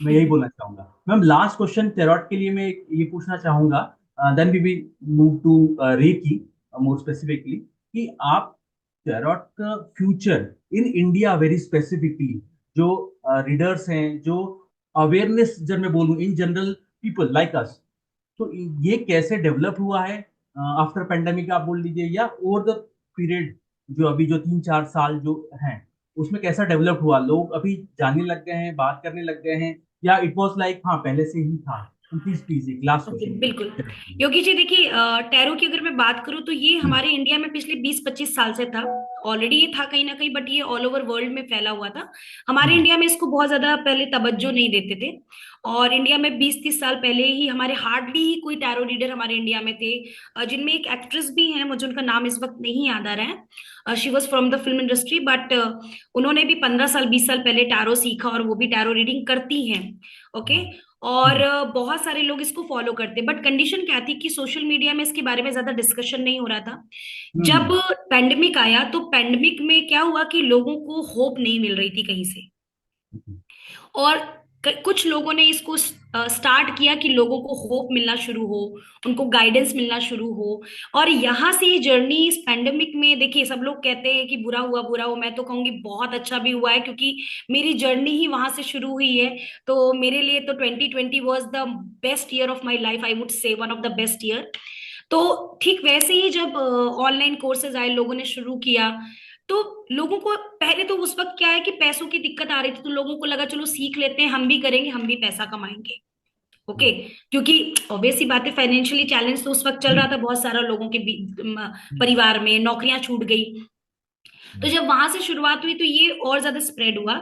Speaker 1: मैं यही बोलना चाहूंगा। मैम लास्ट क्वेश्चन टेरॉट के लिए मैं ये पूछना चाहूंगा, then we will move to reiki more specifically, कि आप टेरॉट का future in India very specifically, जो रीडर्स हैं, जो अवेयरनेस जब मैं बोलूँ in general people like us, तो ये कैसे डेवलप हुआ है आफ्टर पेंडेमिक आप बोल लीजिए, या ओवर द पीरियड जो अभी जो 3-4 साल जो हैं, उसमें कैसा डेवलप हुआ? लोग अभी जानने लग गए हैं, बात करने लग गए हैं, या इट वाज लाइक हाँ पहले से ही था? प्लीज प्लीज एक लास्ट
Speaker 2: ओके,
Speaker 1: क्वेश्चन।
Speaker 2: बिल्कुल। योगी जी देखिए, टैरो की अगर मैं बात करूं तो ये हमारे इंडिया में पिछले 20-25 साल से था। ऑलरेडी ये था कहीं ना कहीं, बट ये ऑल ओवर वर्ल्ड में फैला हुआ था। हमारे इंडिया में इसको बहुत ज्यादा पहले तवज्जो नहीं देते थे। और इंडिया में 20-30 साल पहले ही हमारे हार्डली ही कोई टैरो रीडर हमारे इंडिया में थे, जिनमें एक एक्ट्रेस भी है, मुझे उनका नाम इस वक्त नहीं याद आ रहा है। She was from the film industry, but उन्होंने भी 15 साल 20 साल पहले टैरो सीखा और वो भी टैरो रीडिंग करती हैं। ओके। और बहुत सारे लोग इसको फॉलो करते, बट कंडीशन क्या थी कि सोशल मीडिया में इसके बारे में ज्यादा डिस्कशन नहीं हो रहा था। जब पेंडेमिक आया तो पेंडेमिक में क्या हुआ कि लोगों को होप नहीं मिल रही थी कहीं से। और कुछ लोगों ने इसको स्टार्ट किया कि लोगों को होप मिलना शुरू हो, उनको गाइडेंस मिलना शुरू हो। और यहाँ से ये जर्नी इस पेंडेमिक में, देखिए सब लोग कहते हैं कि बुरा हुआ बुरा हुआ, मैं तो कहूंगी बहुत अच्छा भी हुआ है, क्योंकि मेरी जर्नी ही वहां से शुरू हुई है। तो मेरे लिए तो 2020 was the best year of my life, I would say one of the best year. तो ठीक वैसे ही जब ऑनलाइन कोर्सेज आए, लोगों ने शुरू किया, तो लोगों को पहले तो उस वक्त क्या है कि पैसों की दिक्कत आ रही थी, तो लोगों को लगा चलो सीख लेते हैं, हम भी करेंगे, हम भी पैसा कमाएंगे। ओके। क्योंकि ऑब्वियस सी बात है, फाइनेंशियली चैलेंज तो उस वक्त चल रहा था बहुत सारा लोगों के परिवार में, नौकरियां छूट गई। तो जब वहां से शुरुआत हुई तो ये और ज्यादा स्प्रेड हुआ।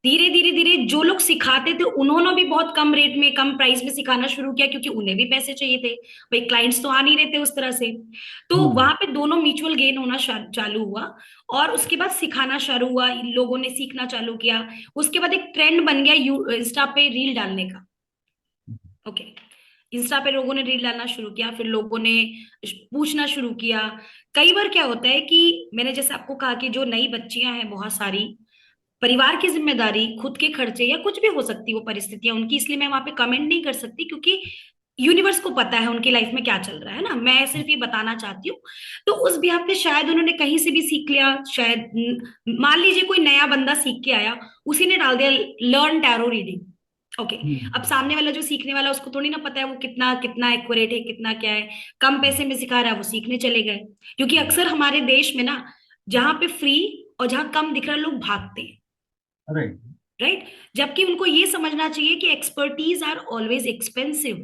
Speaker 2: धीरे धीरे धीरे जो लोग सिखाते थे उन्होंने भी बहुत कम रेट में, कम प्राइस में सिखाना शुरू किया, क्योंकि उन्हें भी पैसे चाहिए थे। भाई क्लाइंट्स तो आ नहीं रहे थे उस तरह से। तो वहां पे दोनों म्यूचुअल गेन होना चालू हुआ। और उसके बाद सिखाना शुरू हुआ, लोगों ने सीखना चालू किया। उसके बाद एक ट्रेंड बन गया इंस्टा पे रील डालने का। ओके। इंस्टा पे लोगों ने रील डालना शुरू किया, फिर लोगों ने पूछना शुरू किया। कई बार क्या होता है कि मैंने जैसे आपको कहा कि जो नई बच्चियां हैं बहुत सारी, परिवार की जिम्मेदारी, खुद के खर्चे या कुछ भी हो सकती वो परिस्थितियां उनकी, इसलिए मैं वहां पे कमेंट नहीं कर सकती, क्योंकि यूनिवर्स को पता है उनकी लाइफ में क्या चल रहा है ना, मैं सिर्फ ये बताना चाहती हूँ। तो उस बिहाफ पे शायद उन्होंने कहीं से भी सीख लिया, शायद मान लीजिए कोई नया बंदा सीख के आया, उसी ने डाल दिया लर्न टैरो रीडिंग। ओके। अब सामने वाला जो सीखने वाला, उसको थोड़ी ना पता है वो कितना कितना एक्यूरेट है, कितना क्या है। कम पैसे में सिखा रहा है, वो सीखने चले गए। क्योंकि अक्सर हमारे देश में ना, जहां पे फ्री और जहां कम दिख रहा है, लोग भागते हैं।
Speaker 1: राइट।
Speaker 2: राइट। जबकि उनको ये समझना चाहिए कि expertise are always expensive.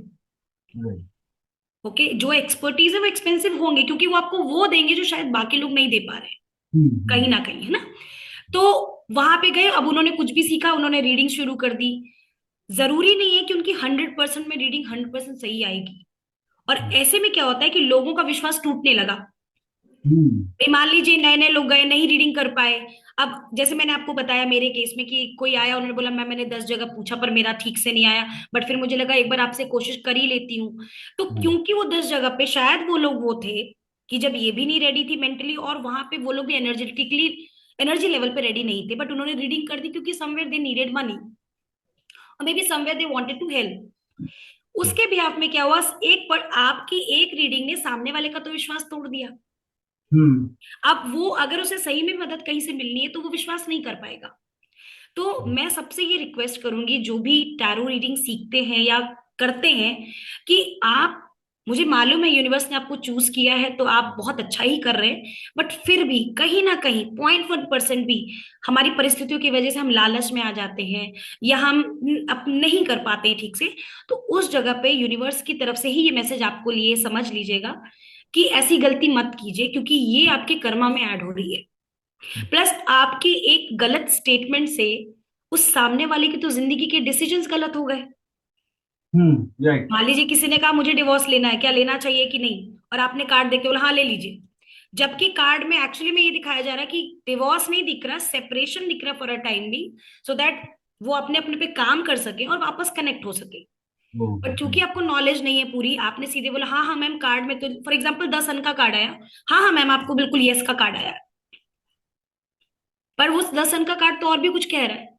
Speaker 1: Right.
Speaker 2: Okay. जो एक्सपर्टीज है वो एक्सपेंसिव होंगे, क्योंकि वो आपको वो देंगे जो शायद बाकी लोग नहीं दे पा रहे, कहीं ना कहीं, है ना। तो वहां पे गए, अब उन्होंने कुछ भी सीखा, उन्होंने रीडिंग शुरू कर दी। जरूरी नहीं है कि उनकी 100% में रीडिंग 100% सही आएगी। और ऐसे में क्या होता है कि लोगों का विश्वास टूटने लगा। भाई मान लीजिए नए नए लोग गए, नहीं रीडिंग कर पाए। अब जैसे मैंने आपको बताया मेरे केस में कि कोई आया, उन्होंने बोला मैंने 10 जगह पूछा पर मेरा ठीक से नहीं आया, बट फिर मुझे लगा एक बार आपसे कोशिश कर ही लेती हूँ। तो क्योंकि वो 10 जगह पे शायद वो लोग वो थे कि जब ये भी नहीं रेडी थी मेंटली, और वहां पे वो लोग भी एनर्जेटिकली, एनर्जी लेवल पे रेडी नहीं थे, बट उन्होंने रीडिंग कर दी क्योंकि समवेयर दे नीडेड मनी, और maybe somewhere they wanted to help. उसके बिहाफ में क्या हुआ, एक पर आपकी एक रीडिंग ने सामने वाले का तो विश्वास तोड़ दिया। अब वो अगर उसे सही में मदद कहीं से मिलनी है तो वो विश्वास नहीं कर पाएगा। तो मैं सबसे ये रिक्वेस्ट करूंगी, जो भी टैरो रीडिंग सीखते हैं या करते हैं, कि आप मुझे मालूम है यूनिवर्स ने आपको चूज किया है तो आप बहुत अच्छा ही कर रहे हैं, बट फिर भी कहीं ना कहीं 0.1% भी हमारी परिस्थितियों की वजह से हम लालच में आ जाते हैं, या हम अब नहीं कर पाते हैं ठीक से। तो उस जगह पे यूनिवर्स की तरफ से ही ये मैसेज आपको लिए, समझ लीजिएगा कि ऐसी गलती मत कीजिए, क्योंकि ये आपके कर्मा में ऐड हो रही है। प्लस आपके एक गलत स्टेटमेंट से उस सामने वाले की तो जिंदगी के डिसीजंस गलत हो गए।
Speaker 1: राइट।
Speaker 2: मान लीजिए किसी ने कहा मुझे डिवोर्स लेना है, क्या लेना चाहिए कि नहीं, और आपने कार्ड देख के बोला हाँ ले लीजिए, जबकि कार्ड में एक्चुअली में ये दिखाया जा रहा है कि डिवोर्स नहीं दिख रहा, सेपरेशन दिख रहा फॉर अ टाइम भी, सो दैट वो अपने अपने पे काम कर सके और वापस कनेक्ट हो सके। बट चूंकि आपको नॉलेज नहीं है पूरी, आपने सीधे बोला हाँ हाँ मैम कार्ड में तो फॉर एग्जाम्पल 10 अंक का कार्ड आया, हाँ हाँ मैम आपको बिल्कुल यस का कार्ड आया, पर उस 10 अंक का कार्ड तो और भी कुछ कह रहा है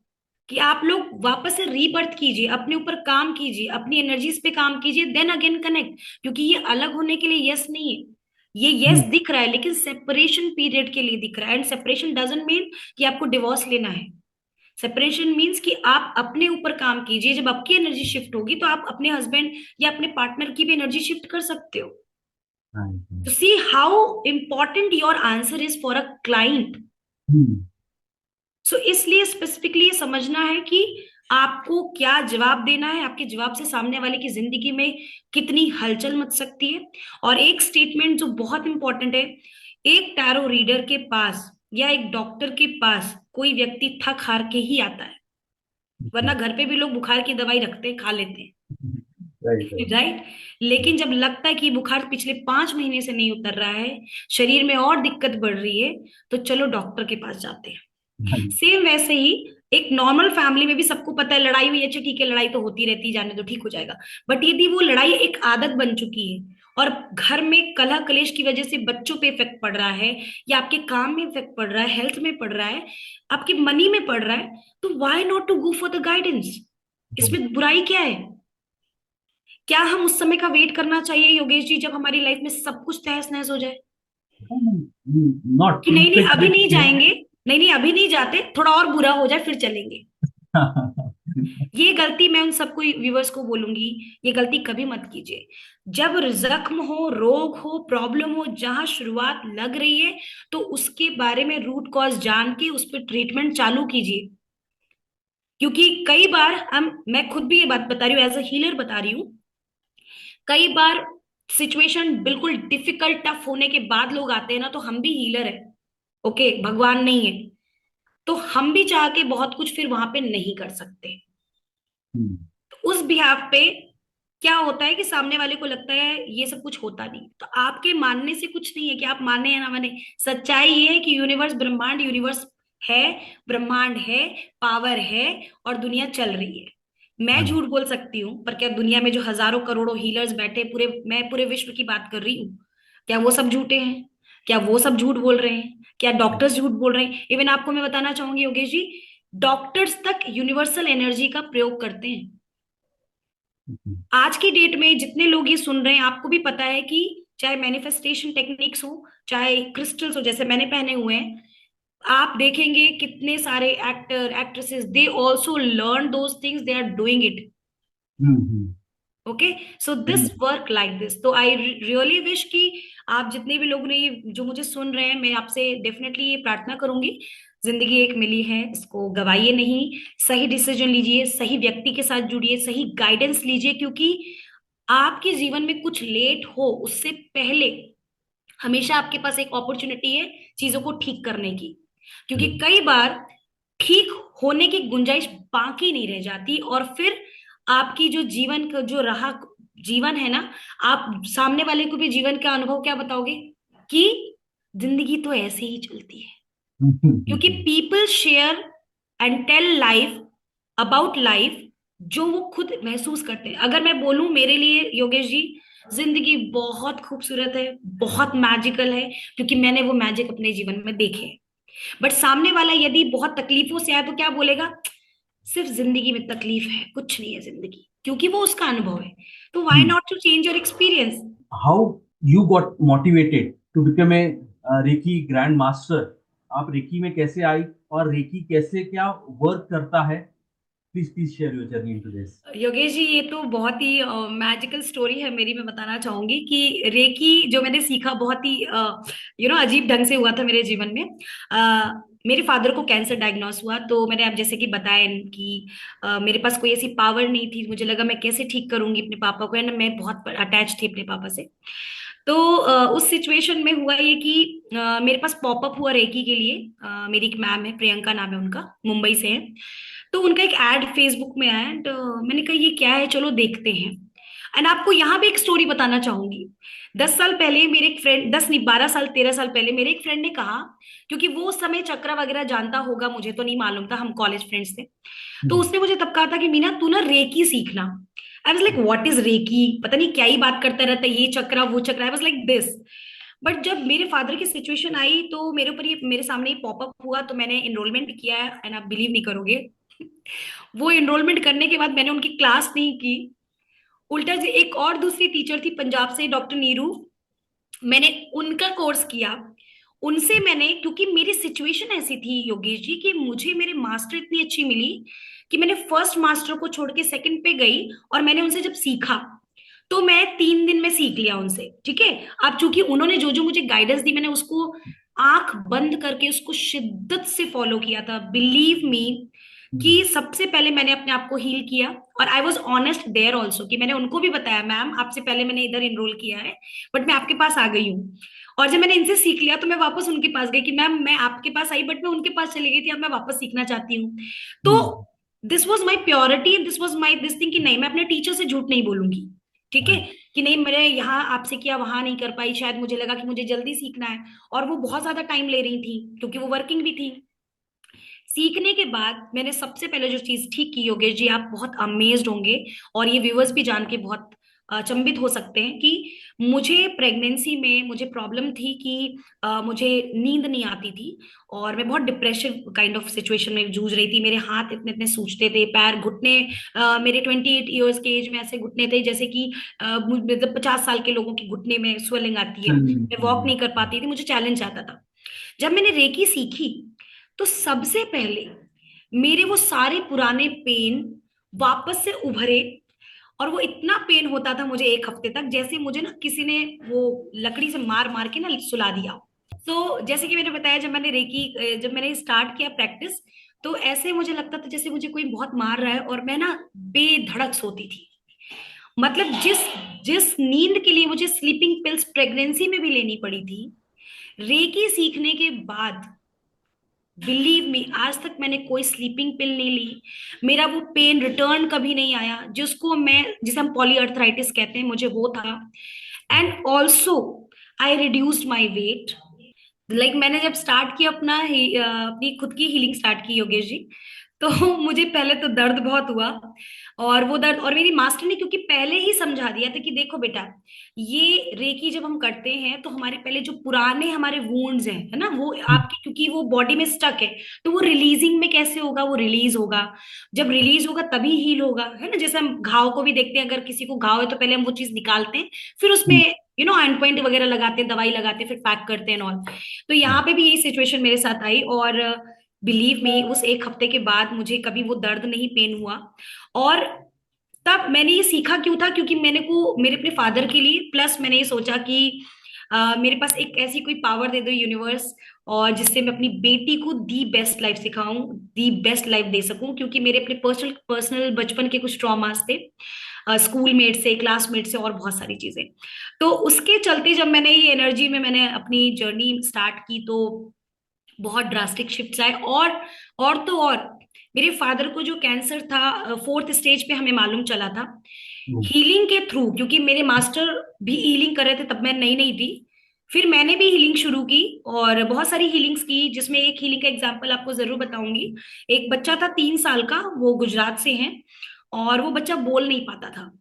Speaker 2: कि आप लोग वापस से रीबर्थ कीजिए, अपने ऊपर काम कीजिए, अपनी एनर्जीज पे काम कीजिए, देन अगेन कनेक्ट। क्योंकि ये अलग होने के लिए यस नहीं है, ये यस दिख रहा है लेकिन सेपरेशन पीरियड के लिए दिख रहा है, एंड सेपरेशन डजंट मीन कि आपको डिवोर्स लेना है। सेपरेशन मीन्स कि आप अपने ऊपर काम कीजिए, जब आपकी एनर्जी शिफ्ट होगी तो आप अपने हस्बैंड या अपने पार्टनर की भी एनर्जी शिफ्ट कर सकते हो। तो see how important your answer is for a client. So इसलिए स्पेसिफिकली ये समझना है कि आपको क्या जवाब देना है, आपके जवाब से सामने वाले की जिंदगी में कितनी हलचल मच सकती है। और एक स्टेटमेंट जो बहुत इंपॉर्टेंट है, एक टैरो रीडर के पास या एक डॉक्टर के पास कोई व्यक्ति थक हार के ही आता है, वरना घर पे भी लोग बुखार की दवाई रखते हैं, खा लेते हैं,
Speaker 1: राइट, राइट।
Speaker 2: राइट। लेकिन जब लगता है कि बुखार पिछले 5 महीने से नहीं उतर रहा है, शरीर में और दिक्कत बढ़ रही है, तो चलो डॉक्टर के पास जाते हैं। सेम वैसे ही एक नॉर्मल फैमिली में भी सबको पता है लड़ाई हुई, अच्छा ठीक है लड़ाई तो होती रहती है, जाने दो ठीक हो जाएगा। बट यदि वो लड़ाई एक आदत बन चुकी है और घर में कलह कलेश की वजह से बच्चों पे इफेक्ट पड़ रहा है, या आपके काम में इफेक्ट पड़ रहा है, हेल्थ में पड़ रहा है, आपकी मनी में पड़ रहा है, तो why not to go for the guidance. इसमें बुराई क्या है? क्या हम उस समय का वेट करना चाहिए योगेश जी, जब हमारी लाइफ में सब कुछ तहस नहस हो जाए,
Speaker 1: नॉट
Speaker 2: कि नहीं नहीं अभी नहीं
Speaker 1: इनफिल्ट्रेट।
Speaker 2: जाएंगे, नहीं नहीं अभी नहीं जाते, थोड़ा और बुरा हो जाए फिर चलेंगे। ये गलती मैं उन सबको व्यूवर्स को बोलूंगी, ये गलती कभी मत कीजिए। जब जख्म हो, रोग हो, प्रॉब्लम हो, जहां शुरुआत लग रही है, तो उसके बारे में रूट कॉज जान के उस पर ट्रीटमेंट चालू कीजिए। क्योंकि कई बार मैं खुद भी ये बात बता रही हूँ, एज अ हीलर बता रही हूँ, कई बार सिचुएशन बिल्कुल डिफिकल्ट टफ होने के बाद लोग आते हैं ना, तो हम भी हीलर है, ओके, भगवान नहीं है, तो हम भी चाह के बहुत कुछ फिर वहां पे नहीं कर सकते। तो उस बिहाफ पे क्या होता है कि सामने वाले को लगता है ये सब कुछ होता नहीं, तो आपके मानने से कुछ नहीं है कि आप माने या ना माने। सच्चाई ये है कि यूनिवर्स ब्रह्मांड यूनिवर्स है, ब्रह्मांड है, पावर है, और दुनिया चल रही है। मैं झूठ बोल सकती हूँ, पर क्या दुनिया में जो हजारों करोड़ों हीलर्स बैठे, पूरे मैं पूरे विश्व की बात कर रही हूँ, क्या वो सब झूठे हैं? क्या वो सब झूठ बोल रहे हैं? क्या डॉक्टर्स झूठ बोल रहे हैं? इवन आपको मैं बताना चाहूंगी योगेश जी, डॉक्टर्स तक यूनिवर्सल एनर्जी का प्रयोग करते हैं। आज की डेट में जितने लोग ये सुन रहे हैं, आपको भी पता है कि चाहे मैनिफेस्टेशन टेक्निक्स हो, चाहे क्रिस्टल्स हो जैसे मैंने पहने हुए हैं, आप देखेंगे कितने सारे actor actresses they also learn those things, they are doing it. Okay, so this work like this. तो आई रियली विश कि आप जितने भी लोग ने जो मुझे सुन रहे हैं, मैं आपसे डेफिनेटली ये प्रार्थना करूंगी, जिंदगी एक मिली है, इसको गवाइए नहीं, सही डिसीजन लीजिए, सही व्यक्ति के साथ जुड़िए, सही गाइडेंस लीजिए, क्योंकि आपके जीवन में कुछ लेट हो उससे पहले हमेशा आपके पास एक अपॉर्चुनिटी है चीजों को ठीक करने की। क्योंकि कई बार ठीक होने की गुंजाइश बाकी नहीं रह जाती, और फिर आपकी जो जीवन का जो रहा जीवन है ना, आप सामने वाले को भी जीवन का अनुभव क्या बताओगे कि जिंदगी तो ऐसे ही चलती है। क्योंकि people share and tell life about life जो वो खुद महसूस करते हैं। अगर मैं बोलूं मेरे लिए योगेश जी, जिंदगी बहुत खूबसूरत है, बहुत मैजिकल है, क्योंकि मैंने वो मैजिक अपने जीवन में देखे हैं। बट सामने वाला यदि बहुत तकलीफों से आए तो क्या बोलेगा? सिर्फ जिंदगी में तकलीफ है, कुछ नहीं है जिंदगी, क्योंकि वो उसका अनुभव है। तो why not to change your experience.
Speaker 1: How you got motivated to become a reiki grand master? आप रेकी में कैसे आई और रेकी कैसे क्या वर्क करता है? Please share your journey into this.
Speaker 2: Yogesh ji, ये तो बहुत ही मैजिकल स्टोरी है मेरी। मैं बताना चाहूंगी कि रेकी जो मैंने सीखा बहुत ही अजीब ढंग से हुआ था मेरे जीवन में। मेरे फादर को कैंसर डायग्नोस हुआ, तो मैंने आप जैसे कि बताया कि मेरे पास कोई ऐसी पावर नहीं थी। मुझे लगा मैं कैसे ठीक करूंगी अपने पापा को, है ना, मैं बहुत अटैच थी अपने पापा से। तो उस सिचुएशन में हुआ ये कि मेरे पास पॉपअप हुआ रेकी के लिए। मेरी एक मैम है, प्रियंका नाम है उनका, मुंबई से है। तो उनका एक एड फेसबुक में आया एंड मैंने कहा ये क्या है, चलो देखते हैं। एंड आपको यहाँ पे एक स्टोरी बताना चाहूंगी। 10 साल पहले मेरे एक फ्रेंड, 10 नहीं 12 साल 13 साल पहले मेरे एक फ्रेंड ने कहा, क्योंकि वो उस समय चक्रा वगैरह जानता होगा, मुझे तो नहीं मालूम था, हम कॉलेज फ्रेंड्स थे। तो
Speaker 1: हम्म,
Speaker 2: उसने मुझे तब कहा था कि मीना तू ना रेकी सीखना। I was like what is reiki, पता नहीं क्या ही बात करता रहता है, ये चक्रा वो chakra. I was like this. But जब मेरे फादर की सिचुएशन आई तो मेरे ऊपर ये, मेरे सामने ही पॉपअप हुआ, तो मैंने इनरोलमेंट किया है। एंड आप बिलीव नहीं करोगे, वो इनरोलमेंट करने के बाद मैंने उनकी क्लास नहीं की। उल्टा जी एक और दूसरी टीचर थी पंजाब से, डॉक्टर नीरू, मैंने उनका कोर्स किया। उनसे मैंने, क्योंकि मेरी सिचुएशन ऐसी थी योगेश जी कि मुझे मेरे मास्टर इतनी अच्छी मिली कि मैंने फर्स्ट मास्टर को छोड़ के सेकंड पे गई। और मैंने उनसे जब सीखा तो मैं 3 दिन में सीख लिया उनसे, ठीक है। अब चूंकि उन्होंने जो जो मुझे गाइडेंस दी, मैंने उसको आंख बंद करके उसको शिद्दत से फॉलो किया था। बिलीव मी
Speaker 1: हम्म,
Speaker 2: कि सबसे पहले मैंने अपने आप को हील किया। और I was honest there also, कि मैंने उनको भी बताया मैम आपसे पहले मैंने इधर इनरोल किया है, बट मैं आपके पास आ गई हूँ। और जब मैंने इनसे सीख लिया तो मैं वापस उनके पास गई कि मैम मैं आपके पास आई बट मैं उनके पास चली गई थी, अब मैं वापस सीखना चाहती हूँ। तो
Speaker 1: hmm,
Speaker 2: this was my purity, this was my this thing कि नहीं, मैं अपने टीचर से झूठ नहीं बोलूंगी, ठीक है।
Speaker 1: right.
Speaker 2: कि नहीं मैंने यहाँ आपसे किया, वहां नहीं कर पाई, शायद मुझे लगा कि मुझे जल्दी सीखना है। और वो बहुत ज्यादा टाइम ले रही थी क्योंकि वो वर्किंग भी थी। सीखने के बाद मैंने सबसे पहले जो चीज ठीक की योगेश जी, आप बहुत अमेज्ड होंगे और ये व्यूअर्स भी जान के बहुत अचंभित हो सकते हैं कि मुझे प्रेगनेंसी में मुझे प्रॉब्लम थी कि मुझे नींद नहीं आती थी। और मैं बहुत डिप्रेसिव काइंड ऑफ सिचुएशन में जूझ रही थी। मेरे हाथ इतने इतने सूजते थे, पैर घुटने, मेरे 28 ईयर्स के एज में ऐसे घुटने थे जैसे कि मतलब 50 साल के लोगों के घुटने में स्वेलिंग आती है। मैं वॉक नहीं कर पाती थी, मुझे चैलेंज आता था। जब मैंने रेकी सीखी तो सबसे पहले मेरे वो सारे पुराने पेन वापस से उभरे। और वो इतना पेन होता था मुझे 1 हफ्ते तक, जैसे मुझे ना किसी ने वो लकड़ी से मार मार के ना सुला दिया। तो जैसे कि मैंने बताया, जब मैंने स्टार्ट किया प्रैक्टिस, तो ऐसे मुझे लगता था जैसे मुझे कोई बहुत मार रहा है और मैं ना बेधड़क सोती थी। मतलब जिस जिस नींद के लिए मुझे स्लीपिंग पिल्स प्रेगनेंसी में भी लेनी पड़ी थी, रेकी सीखने के बाद, बिलीव मी, आज तक मैंने कोई स्लीपिंग पिल नहीं ली। मेरा वो पेन रिटर्न कभी नहीं आया, जिसे हम पॉलीअर्थराइटिस कहते हैं, मुझे वो था। And also I reduced my weight. Like मैंने जब स्टार्ट किया अपनी खुद की हीलिंग स्टार्ट की योगेश जी, तो मुझे पहले तो दर्द बहुत हुआ। और वो दर्द, और मेरी मास्टर ने क्योंकि पहले ही समझा दिया था कि देखो बेटा, ये रेकी जब हम करते हैं तो हमारे पहले जो पुराने हमारे वुंड्स हैं, है ना, वो आपके, क्योंकि वो बॉडी में स्टक है, तो वो रिलीजिंग में कैसे होगा, वो रिलीज होगा। जब रिलीज होगा तभी हील होगा, है ना। जैसे हम घाव को भी देखते हैं, अगर किसी को घाव है तो पहले हम वो चीज निकालते हैं, फिर उसमें एंड पॉइंट वगैरह लगाते हैं, दवाई लगाते हैं, फिर पैक करते हैं ऑल। तो यहाँ पे भी यही सिचुएशन मेरे साथ आई। और बिलीव मी, उस 1 हफ्ते के बाद मुझे कभी वो दर्द नहीं, पेन हुआ। और तब मैंने ये सीखा क्यों था, क्योंकि मैंने को मेरे अपने फादर के लिए, प्लस मैंने ये सोचा कि मेरे पास एक ऐसी कोई पावर दे दो यूनिवर्स, और जिससे मैं अपनी बेटी को दी बेस्ट लाइफ सिखाऊं, दी बेस्ट लाइफ दे सकूं। क्योंकि मेरे अपने पर्सनल पर्सनल बचपन के कुछ ट्रॉमास थे, स्कूल मेट से, क्लासमेट से, और बहुत सारी चीजें। तो उसके चलते जब मैंने ये एनर्जी में मैंने अपनी जर्नी स्टार्ट की, तो बहुत ड्रास्टिक शिफ्ट्स आए। और मेरे फादर को जो कैंसर था, 4th स्टेज पे हमें मालूम चला था हीलिंग के थ्रू, क्योंकि मेरे मास्टर भी हीलिंग कर रहे थे, तब मैं नई नई थी। फिर मैंने भी हीलिंग शुरू की और बहुत सारी हीलिंग्स की, जिसमें एक हीलिंग का एग्जांपल आपको जरूर बताऊंगी। एक बच्चा था 3 साल का, वो गुजरात से है, और वो बच्चा बोल नहीं पाता था।